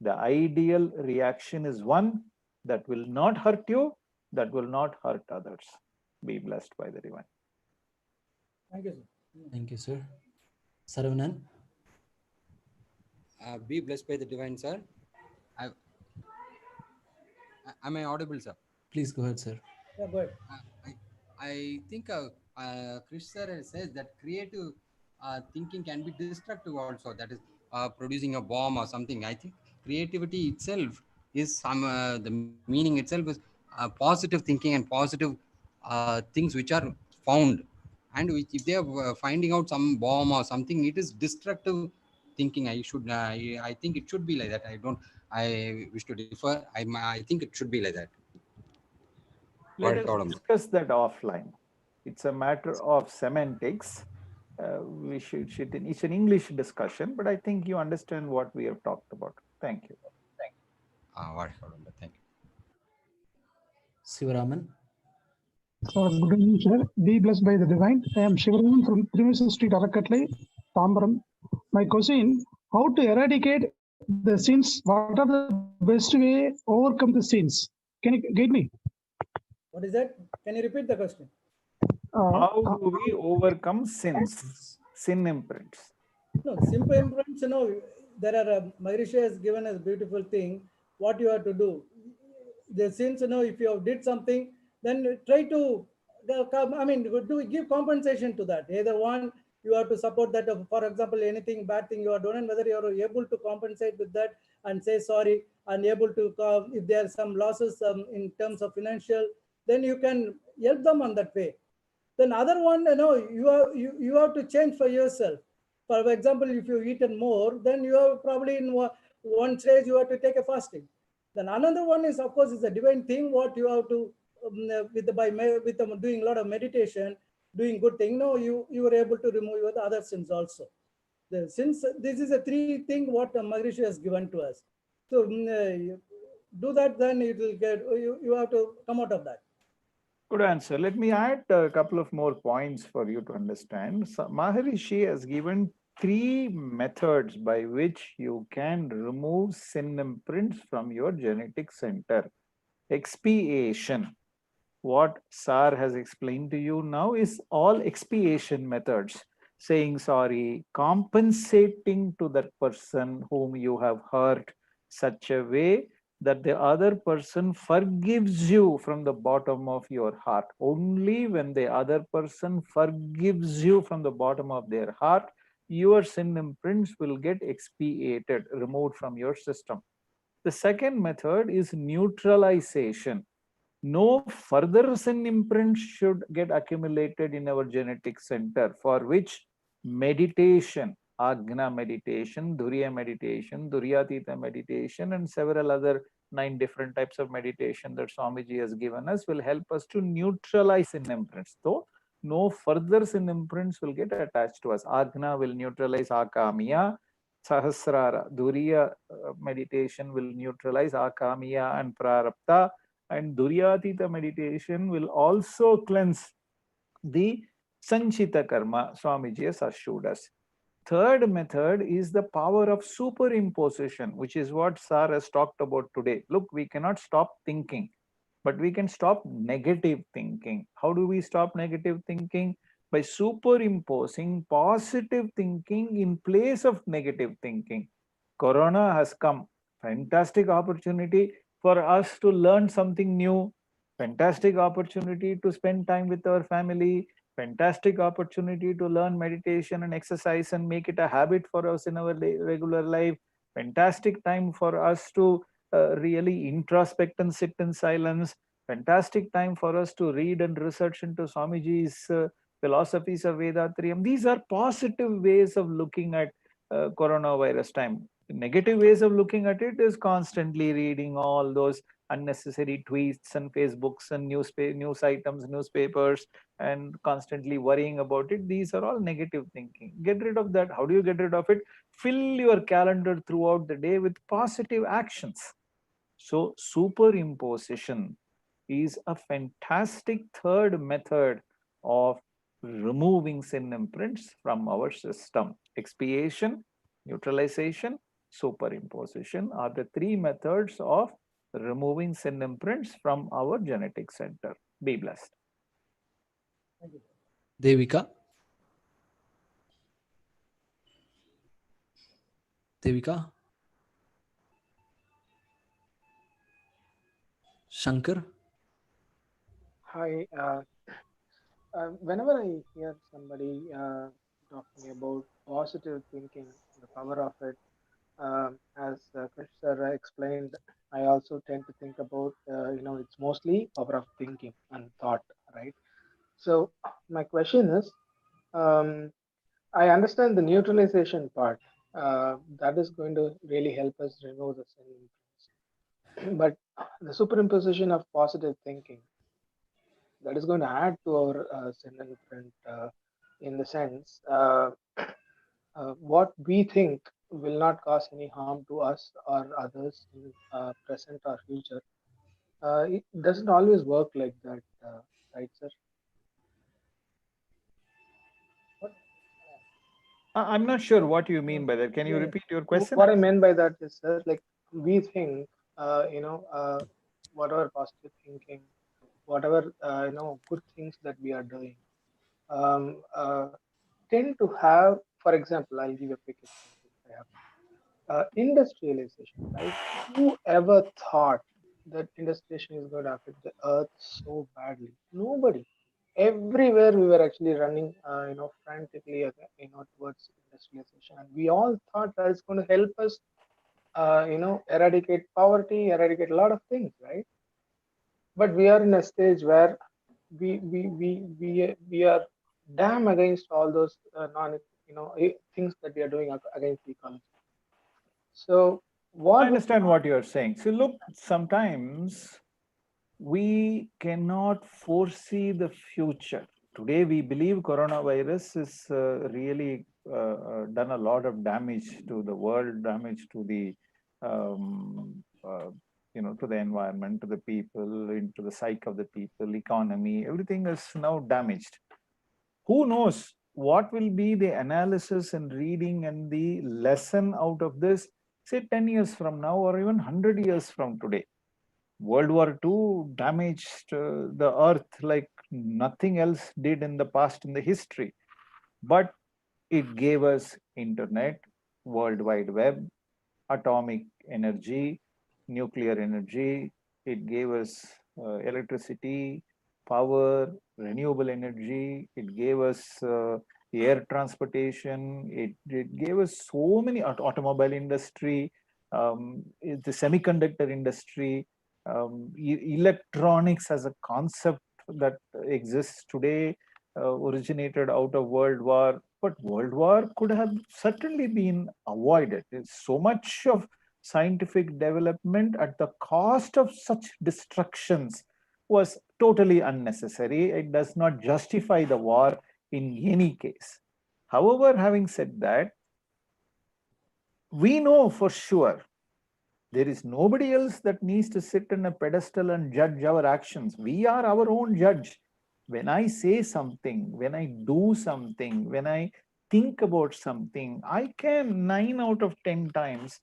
The ideal reaction is one that will not hurt you, that will not hurt others. Be blessed by the divine. Thank you, sir. Thank you, sir. Saravanan? Be blessed by the divine, sir. Am I audible, sir? Please go ahead, sir. Yeah, go ahead. I think Krish sir says that creative thinking can be destructive also. That is producing a bomb or something. I think creativity itself is the meaning itself is positive thinking and positive things which are found. And if they are finding out some bomb or something, it is destructive thinking. I think it should be like that. I wish to differ. I think it should be like that. Let us discuss that offline. It's a matter of semantics. It's an English discussion, but I think you understand what we have talked about. Thank you. Thank you. Sivaraman. Good evening, sir. Be blessed by the divine. I am Shivaraman from Trimesa Street, Arakatlai, Tambaram. My question: how to eradicate the sins? What are the best way overcome the sins? Can you guide me? What is that? Can you repeat the question? How do we overcome sins? Sin imprints. No, simple imprints, there are, Maharishi has given us beautiful thing, what you have to do. The sins, if you have did something, then try to, give compensation to that. Either one, you have to support that, for example, anything bad thing you are doing, and whether you are able to compensate with that and say sorry, and able to, if there are some losses in terms of financial, then you can help them on that way. Then other one, you have to change for yourself. For example, if you eaten more, then you have probably in one stage you have to take a fasting. Then another one is, of course, is a divine thing. What you have to doing a lot of meditation, doing good thing. No, you are able to remove your other sins also. Since this is a three thing what Maharishi has given to us. So do that, then it will get. You have to come out of that. Good answer. Let me add a couple of more points for you to understand. So Maharishi has given 3 methods by which you can remove sin imprints from your genetic center. Expiation. What Sar has explained to you now is all expiation methods. Saying sorry, compensating to that person whom you have hurt such a way that the other person forgives you from the bottom of your heart. Only when the other person forgives you from the bottom of their heart, your sin imprints will get expiated, removed from your system. The second method is neutralization. No further sin imprints should get accumulated in our genetic center, for which meditation, Agna meditation, Duriya meditation, Duryatita meditation, and several other 9 different types of meditation that Swamiji has given us will help us to neutralize sin imprints. So, no further sin imprints will get attached to us. Agna will neutralize Akamiya, Sahasrara, Duriya meditation will neutralize Akamiya and Prarabdha, and Duryatita meditation will also cleanse the Sanchita Karma, Swamiji has assured us. Third method is the power of superimposition, which is what Sar has talked about today. Look, we cannot stop thinking, but we can stop negative thinking. How do we stop negative thinking? By superimposing positive thinking in place of negative thinking. Corona has come. Fantastic opportunity for us to learn something new. Fantastic opportunity to spend time with our family. Fantastic opportunity to learn meditation and exercise and make it a habit for us in our regular life. Fantastic time for us to really introspect and sit in silence. Fantastic time for us to read and research into Swamiji's philosophies of Vethathiriyam. These are positive ways of looking at coronavirus time. Negative ways of looking at it is constantly reading all those unnecessary tweets and Facebooks and news items, newspapers, and constantly worrying about it. These are all negative thinking. Get rid of that. How do you get rid of it? Fill your calendar throughout the day with positive actions. So superimposition is a fantastic third method of removing sin imprints from our system. Expiation, neutralization, superimposition are the 3 methods of removing sin imprints from our genetic center. Be blessed. Devika. Devika. Shankar. Hi. Whenever I hear somebody talking about positive thinking, the power of it, as Krish sir explained, I also tend to think about, it's mostly power of thinking and thought, right? So my question is, I understand the neutralization part. That is going to really help us remove the sin. But the superimposition of positive thinking, that is going to add to our sin and print, in the sense, what we think will not cause any harm to us or others in present or future. It doesn't always work like that, right, sir? I'm not sure what you mean by that. Can you Yeah. repeat your question? What I meant by that is, sir, like we think, whatever positive thinking, whatever good things that we are doing, um, uh, tend to have, for example, I'll give a quick example. If I have industrialization, right? Who ever thought that industrialization is going to affect the earth so badly? Nobody. Everywhere we were actually running, frantically, towards industrialization, and we all thought that it's going to help us, eradicate poverty, eradicate a lot of things, right? But we are in a stage where we are damn against all those things that we are doing against the ecology. So I what understand what you're saying. So look, sometimes we cannot foresee the future. Today, we believe coronavirus is really done a lot of damage to the world, damage to the, to the environment, to the people, into the psyche of the people, economy. Everything is now damaged. Who knows what will be the analysis and reading and the lesson out of this, say 10 years from now or even 100 years from today. World War II damaged the earth like nothing else did in the past in the history. But it gave us internet, World Wide Web, atomic energy, nuclear energy. It gave us electricity, power, renewable energy. It gave us air transportation. It gave us so many automobile industry, the semiconductor industry, electronics as a concept that exists today, originated out of World War. But World War could have certainly been avoided. It's so much of scientific development at the cost of such destructions was totally unnecessary. It does not justify the war in any case. However, having said that, we know for sure there is nobody else that needs to sit in a pedestal and judge our actions. We are our own judge. When I say something, when I do something, when I think about something, I can 9 out of 10 times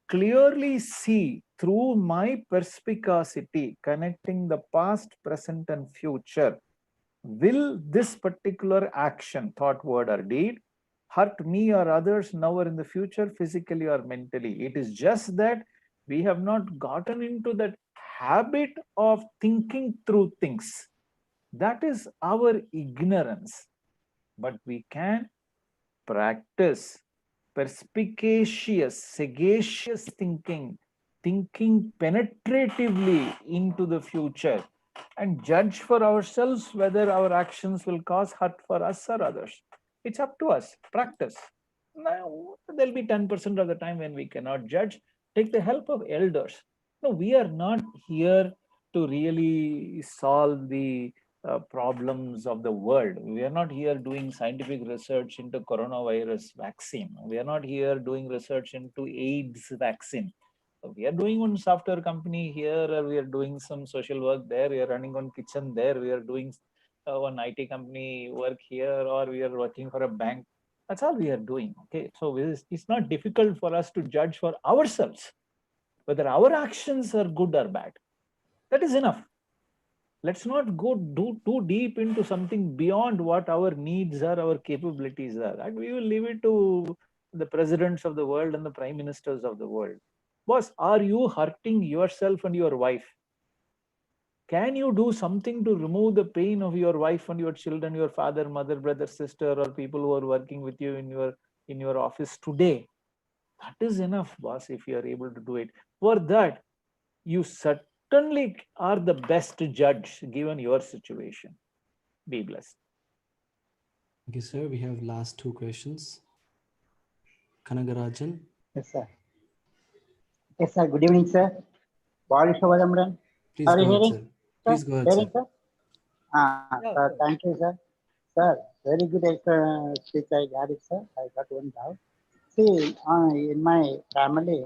clearly see through my perspicacity connecting the past, present, and future. Will this particular action, thought, word, or deed hurt me or others now or in the future, physically or mentally? It is just that we have not gotten into that habit of thinking through things. That is our ignorance. But we can practice perspicacious, sagacious thinking, thinking penetratively into the future, and judge for ourselves whether our actions will cause hurt for us or others. It's up to us. Practice. Now, there'll be 10% of the time when we cannot judge. Take the help of elders. No, we are not here to really solve the problems of the world. We are not here doing scientific research into coronavirus vaccine. We are not here doing research into AIDS vaccine. We are doing one software company here, or we are doing some social work there. We are running one kitchen there. We are doing one IT company work here, or we are working for a bank. That's all we are doing. Okay, so it's not difficult for us to judge for ourselves whether our actions are good or bad. That is enough. Let's not go too deep into something beyond what our needs are, our capabilities are. And we will leave it to the presidents of the world and the prime ministers of the world. Boss, are you hurting yourself and your wife? Can you do something to remove the pain of your wife and your children, your father, mother, brother, sister, or people who are working with you in your office today? That is enough, boss, if you are able to do it. For that, you certainly are the best judge given your situation. Be blessed. Thank you, sir. We have last two questions. Kanagarajan. Yes, sir. Yes, sir. Good evening, sir. Bali Shavaramran. Please Are you go ahead, hearing? sir. Please go ahead, Hearing, sir. sir? Yeah, Sir, sure. thank you, sir. Sir, very good speech I got it, sir. I got one doubt. See, in my family,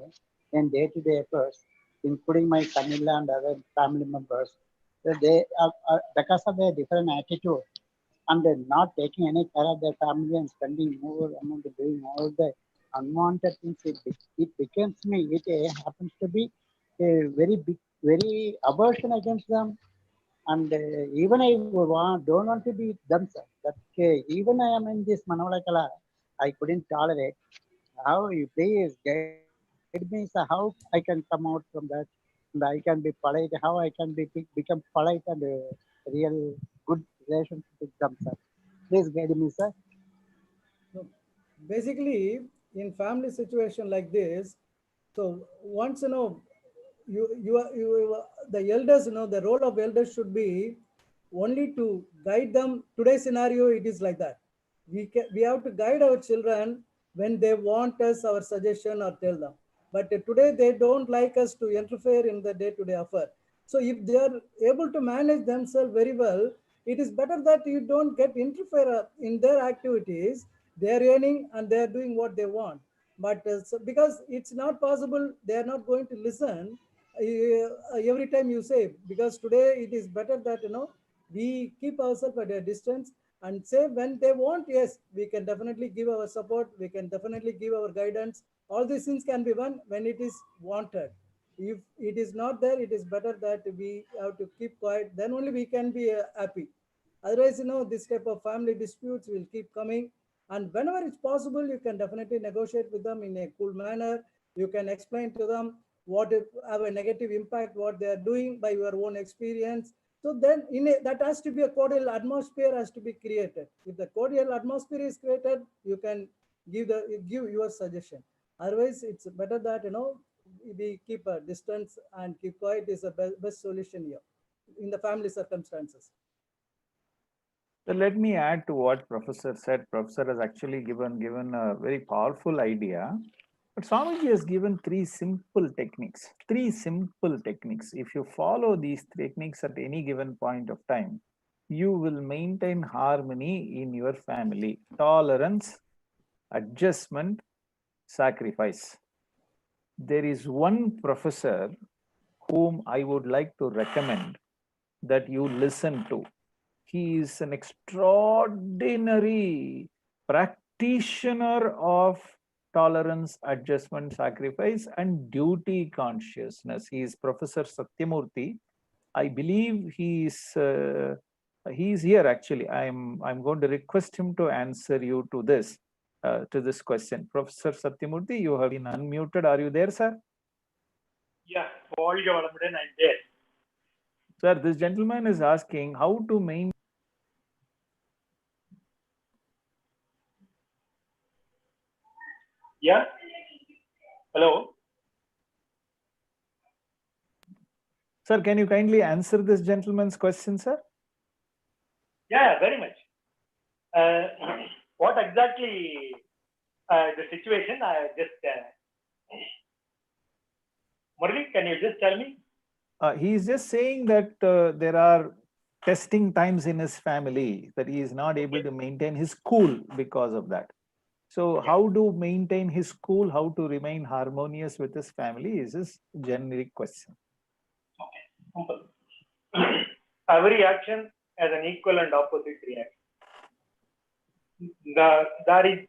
in day-to-day affairs, including my son-in-law and other family members, they because of their different attitude and they're not taking any care of their family and spending more amount of doing all the unwanted things, it becomes me. It happens to be a very big, very aversion against them. And even I don't want to be them, sir. That even I am in this Manavalakala, I couldn't tolerate. How you please guide me, sir, how I can come out from that and I can be polite, how I can become polite and real good relationship with them, sir. Please guide me, sir. No, basically, in family situation like this, so once the elders, the role of elders should be only to guide them. Today's scenario, it is like that. We have to guide our children when they want us our suggestion or tell them. But today they don't like us to interfere in the day-to-day affair. So if they are able to manage themselves very well, it is better that you don't get interfere in their activities. They are earning and they are doing what they want. But because it's not possible, they are not going to listen every time you say. Because today it is better that we keep ourselves at a distance and say when they want. Yes, we can definitely give our support. We can definitely give our guidance. All these things can be done when it is wanted. If it is not there, it is better that we have to keep quiet. Then only we can be happy. Otherwise, this type of family disputes will keep coming. And whenever it's possible, you can definitely negotiate with them in a cool manner. You can explain to them what if have a negative impact, what they are doing by your own experience. So then that has to be a cordial atmosphere has to be created. If the cordial atmosphere is created, you can give your suggestion. Otherwise, it's better that we keep a distance and keep quiet is the best solution here in the family circumstances. So let me add to what Professor said. Professor has actually given a very powerful idea. But Swamiji has given three simple techniques. Three simple techniques. If you follow these techniques at any given point of time, you will maintain harmony in your family. Tolerance, adjustment, sacrifice. There is one professor whom I would like to recommend that you listen to. He is an extraordinary practitioner of tolerance, adjustment, sacrifice, and duty consciousness. He is Professor Satyamurthy. I believe he is here actually. I'm going to request him to answer you to this question. Professor Satyamurthy, you have been unmuted. Are you there, sir? Yeah, I'm there. Sir, this gentleman is asking how to maintain. Yeah. Hello. Sir, can you kindly answer this gentleman's question, sir? Yeah, very much. What exactly the situation? Murali, can you just tell me? He is just saying that there are testing times in his family that he is not able to maintain his cool because of that. So how to maintain his cool, how to remain harmonious with his family is his generic question. Okay, simple. Every action has an equal and opposite reaction. There is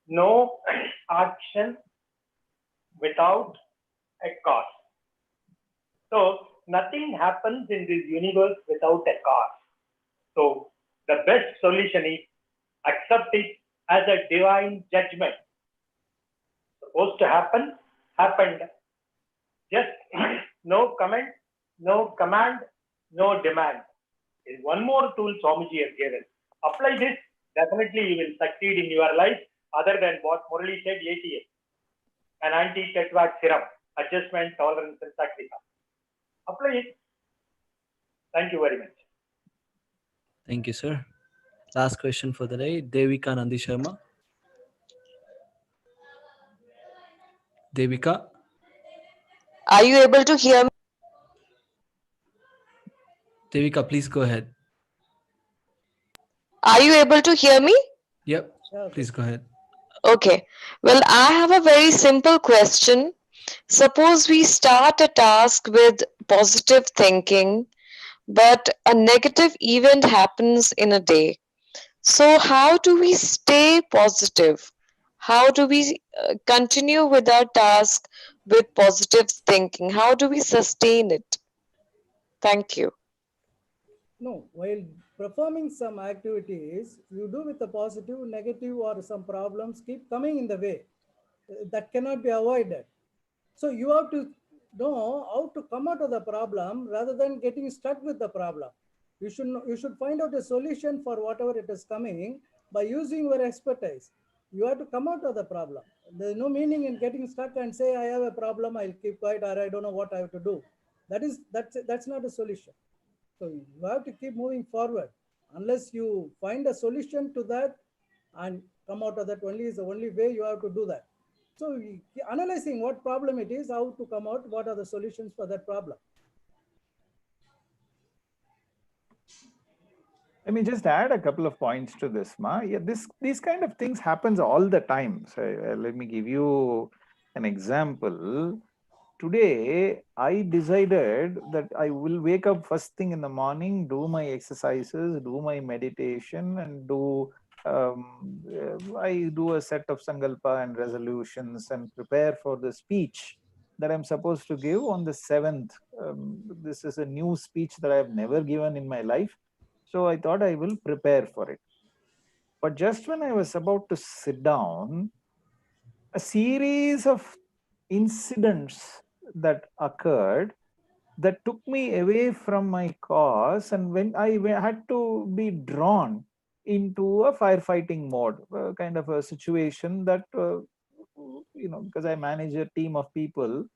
no action without a cause. So nothing happens in this universe without a cause. So the best solution is accept it as a divine judgment. Supposed to happen, happened. Just no comment, no command, no demand. Is one more tool Swamiji has given. Apply this, definitely you will succeed in your life, other than what Murali said, ATA. An anti-tetwag serum, adjustment, tolerance, and sacrifice. Apply it. Thank you very much. Thank you, sir. Last question for the day, Devika Nandi Sharma. Devika. Are you able to hear me? Devika, please go ahead. Are you able to hear me? Yep, Yeah, please go ahead. Okay. Well, I have a very simple question. Suppose we start a task with positive thinking, but a negative event happens in a day. So, how do we stay positive? How do we continue with our task with positive thinking? How do we sustain it? Thank you. No, while performing some activities, you do with a positive, negative, or some problems keep coming in the way. That cannot be avoided. So you have to know how to come out of the problem rather than getting stuck with the problem. You should find out a solution for whatever it is coming by using your expertise. You have to come out of the problem. There's no meaning in getting stuck and say I have a problem, I'll keep quiet, or I don't know what I have to do. That's not a solution. So you have to keep moving forward. Unless you find a solution to that and come out of that, only is the only way you have to do that. So analyzing what problem it is, how to come out, what are the solutions for that problem. Let me just add a couple of points to this, Ma. Yeah, these kind of things happens all the time. So let me give you an example. Today, I decided that I will wake up first thing in the morning, do my exercises, do my meditation, and I do a set of sankalpa and resolutions and prepare for the speech that I'm supposed to give on the 7th. This is a new speech that I have never given in my life. So I thought I will prepare for it. But just when I was about to sit down, a series of incidents that occurred that took me away from my cause, and when I had to be drawn into a firefighting mode, kind of a situation that because I manage a team of people,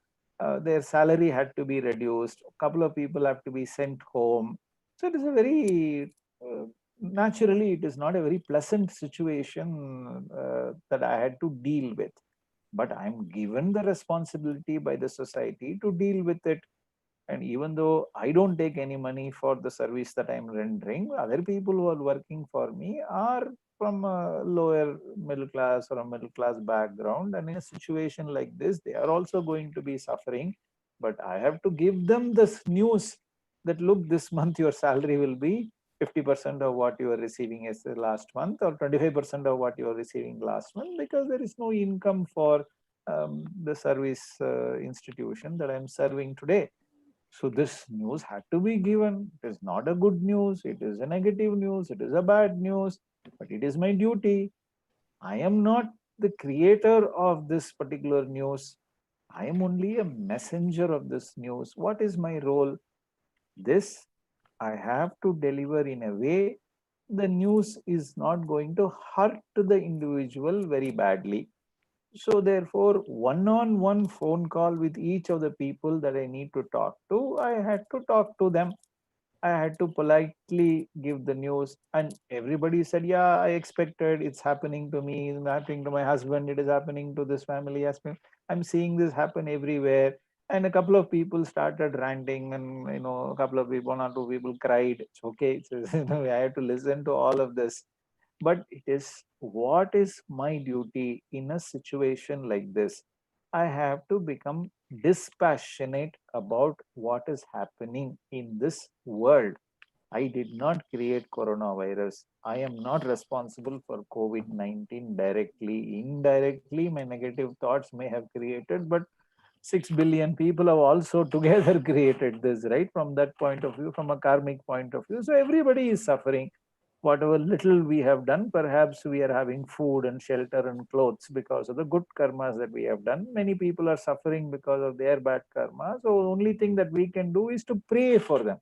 their salary had to be reduced, a couple of people have to be sent home. So it is a very naturally, it is not a very pleasant situation that I had to deal with. But I'm given the responsibility by the society to deal with it. And even though I don't take any money for the service that I'm rendering, other people who are working for me are from a lower middle class or a middle class background. And in a situation like this, they are also going to be suffering. But I have to give them this news that, look, this month your salary will be 50% of what you are receiving as the last month, or 25% of what you are receiving last month, because there is no income for the service institution that I'm serving today. So this news had to be given. It is not a good news. It is a negative news. It is a bad news. But it is my duty. I am not the creator of this particular news. I am only a messenger of this news. What is my role? This I have to deliver in a way the news is not going to hurt the individual very badly. So therefore, one-on-one phone call with each of the people that I need to talk to, I had to talk to them. I had to politely give the news, and everybody said, yeah, I expected, it's happening to me, it's happening to my husband, it is happening to this family. I'm seeing this happen everywhere. And a couple of people started ranting, and a couple of people, one or two people cried. It's okay. I had to listen to all of this. But it is, what is my duty in a situation like this? I have to become dispassionate about what is happening in this world. I did not create coronavirus. I am not responsible for COVID-19 directly. Indirectly, my negative thoughts may have created, but 6 billion people have also together created this, right? From that point of view, from a karmic point of view. So everybody is suffering. Whatever little we have done, perhaps we are having food and shelter and clothes because of the good karmas that we have done. Many people are suffering because of their bad karma. So the only thing that we can do is to pray for them.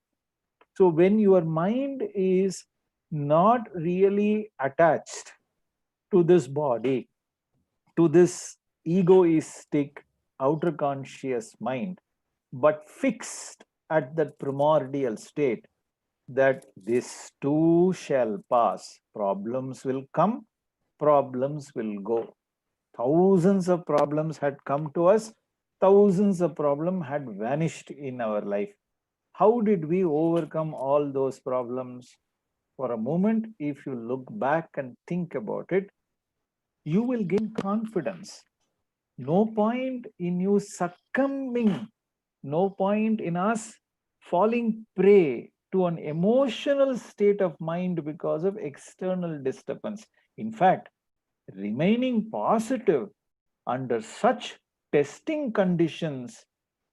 So when your mind is not really attached to this body, to this egoistic outer conscious mind, but fixed at that primordial state, that this too shall pass. Problems will come, problems will go. Thousands of problems had come to us, thousands of problems had vanished in our life. How did we overcome all those problems? For a moment, if you look back and think about it, you will gain confidence. No point in you succumbing, no point in us falling prey to an emotional state of mind because of external disturbance. In fact, remaining positive under such testing conditions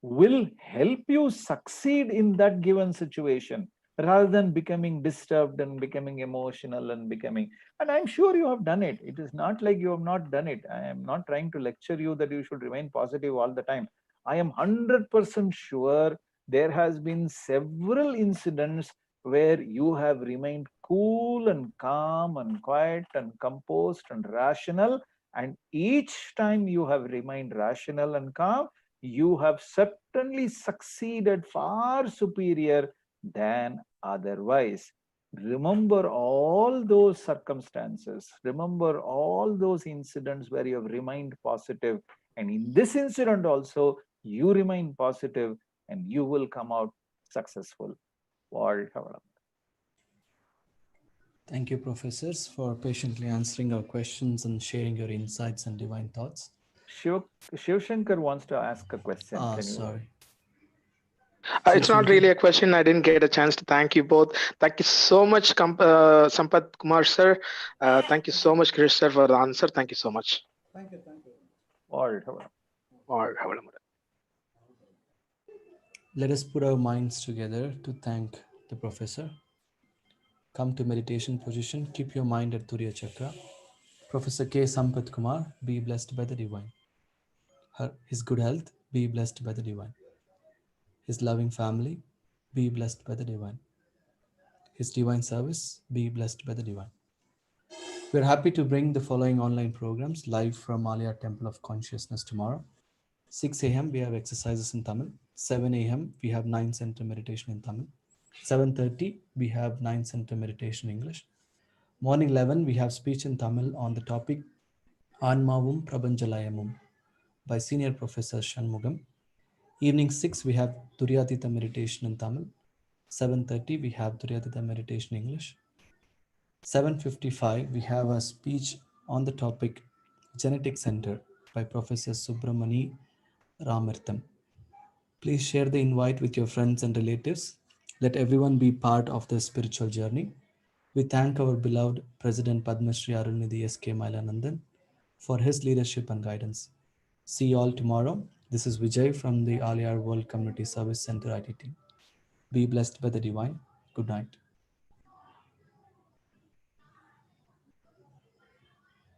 will help you succeed in that given situation rather than becoming disturbed and becoming emotional and becoming. And I'm sure you have done it. It is not like you have not done it. I am not trying to lecture you that you should remain positive all the time. I am 100% sure there has been several incidents where you have remained cool and calm and quiet and composed and rational, and each time you have remained rational and calm, you have certainly succeeded far superior than otherwise. Remember all those circumstances, remember all those incidents where you have remained positive, and in this incident also you remain positive and you will come out successful. Thank you, professors, for patiently answering our questions and sharing your insights and divine thoughts. Shiv Shankar wants to ask a question. Can you? Sorry. It's not really a question. I didn't get a chance to thank you both. Thank you so much, Sampath Kumar sir. Thank you so much, Krish sir, for the answer. Thank you so much. Thank you. Thank you. All right. Let us put our minds together to thank the professor. Come to meditation position. Keep your mind at Turiya Chakra. Professor k.sampath Kumar, be blessed by the divine. His good health, be blessed by the divine. His loving family, be blessed by the divine. His divine service, be blessed by the divine. We're happy to bring the following online programs live from Alia Temple of Consciousness tomorrow. 6 a.m. we have exercises in Tamil. 7 a.m. we have 9 center meditation in Tamil. 7:30 we have 9 center meditation English. Morning 11 we have speech in Tamil on the topic Anmavum Prabanjalayamum by Senior Professor Shanmugam. Evening 6 we have Turyatita meditation in Tamil. 7:30 we have Turyatita meditation English. 7:55 we have a speech on the topic Genetic Center by Professor Subramani Ramirtham. Please share the invite with your friends and relatives. Let everyone be part of the spiritual journey. We thank our beloved President Padma Shri Arulnidhi S.K. Mailanandan for his leadership and guidance. See you all tomorrow. This is Vijay from the Aliyar World Community Service Center ITT. Be blessed by the divine. Good night.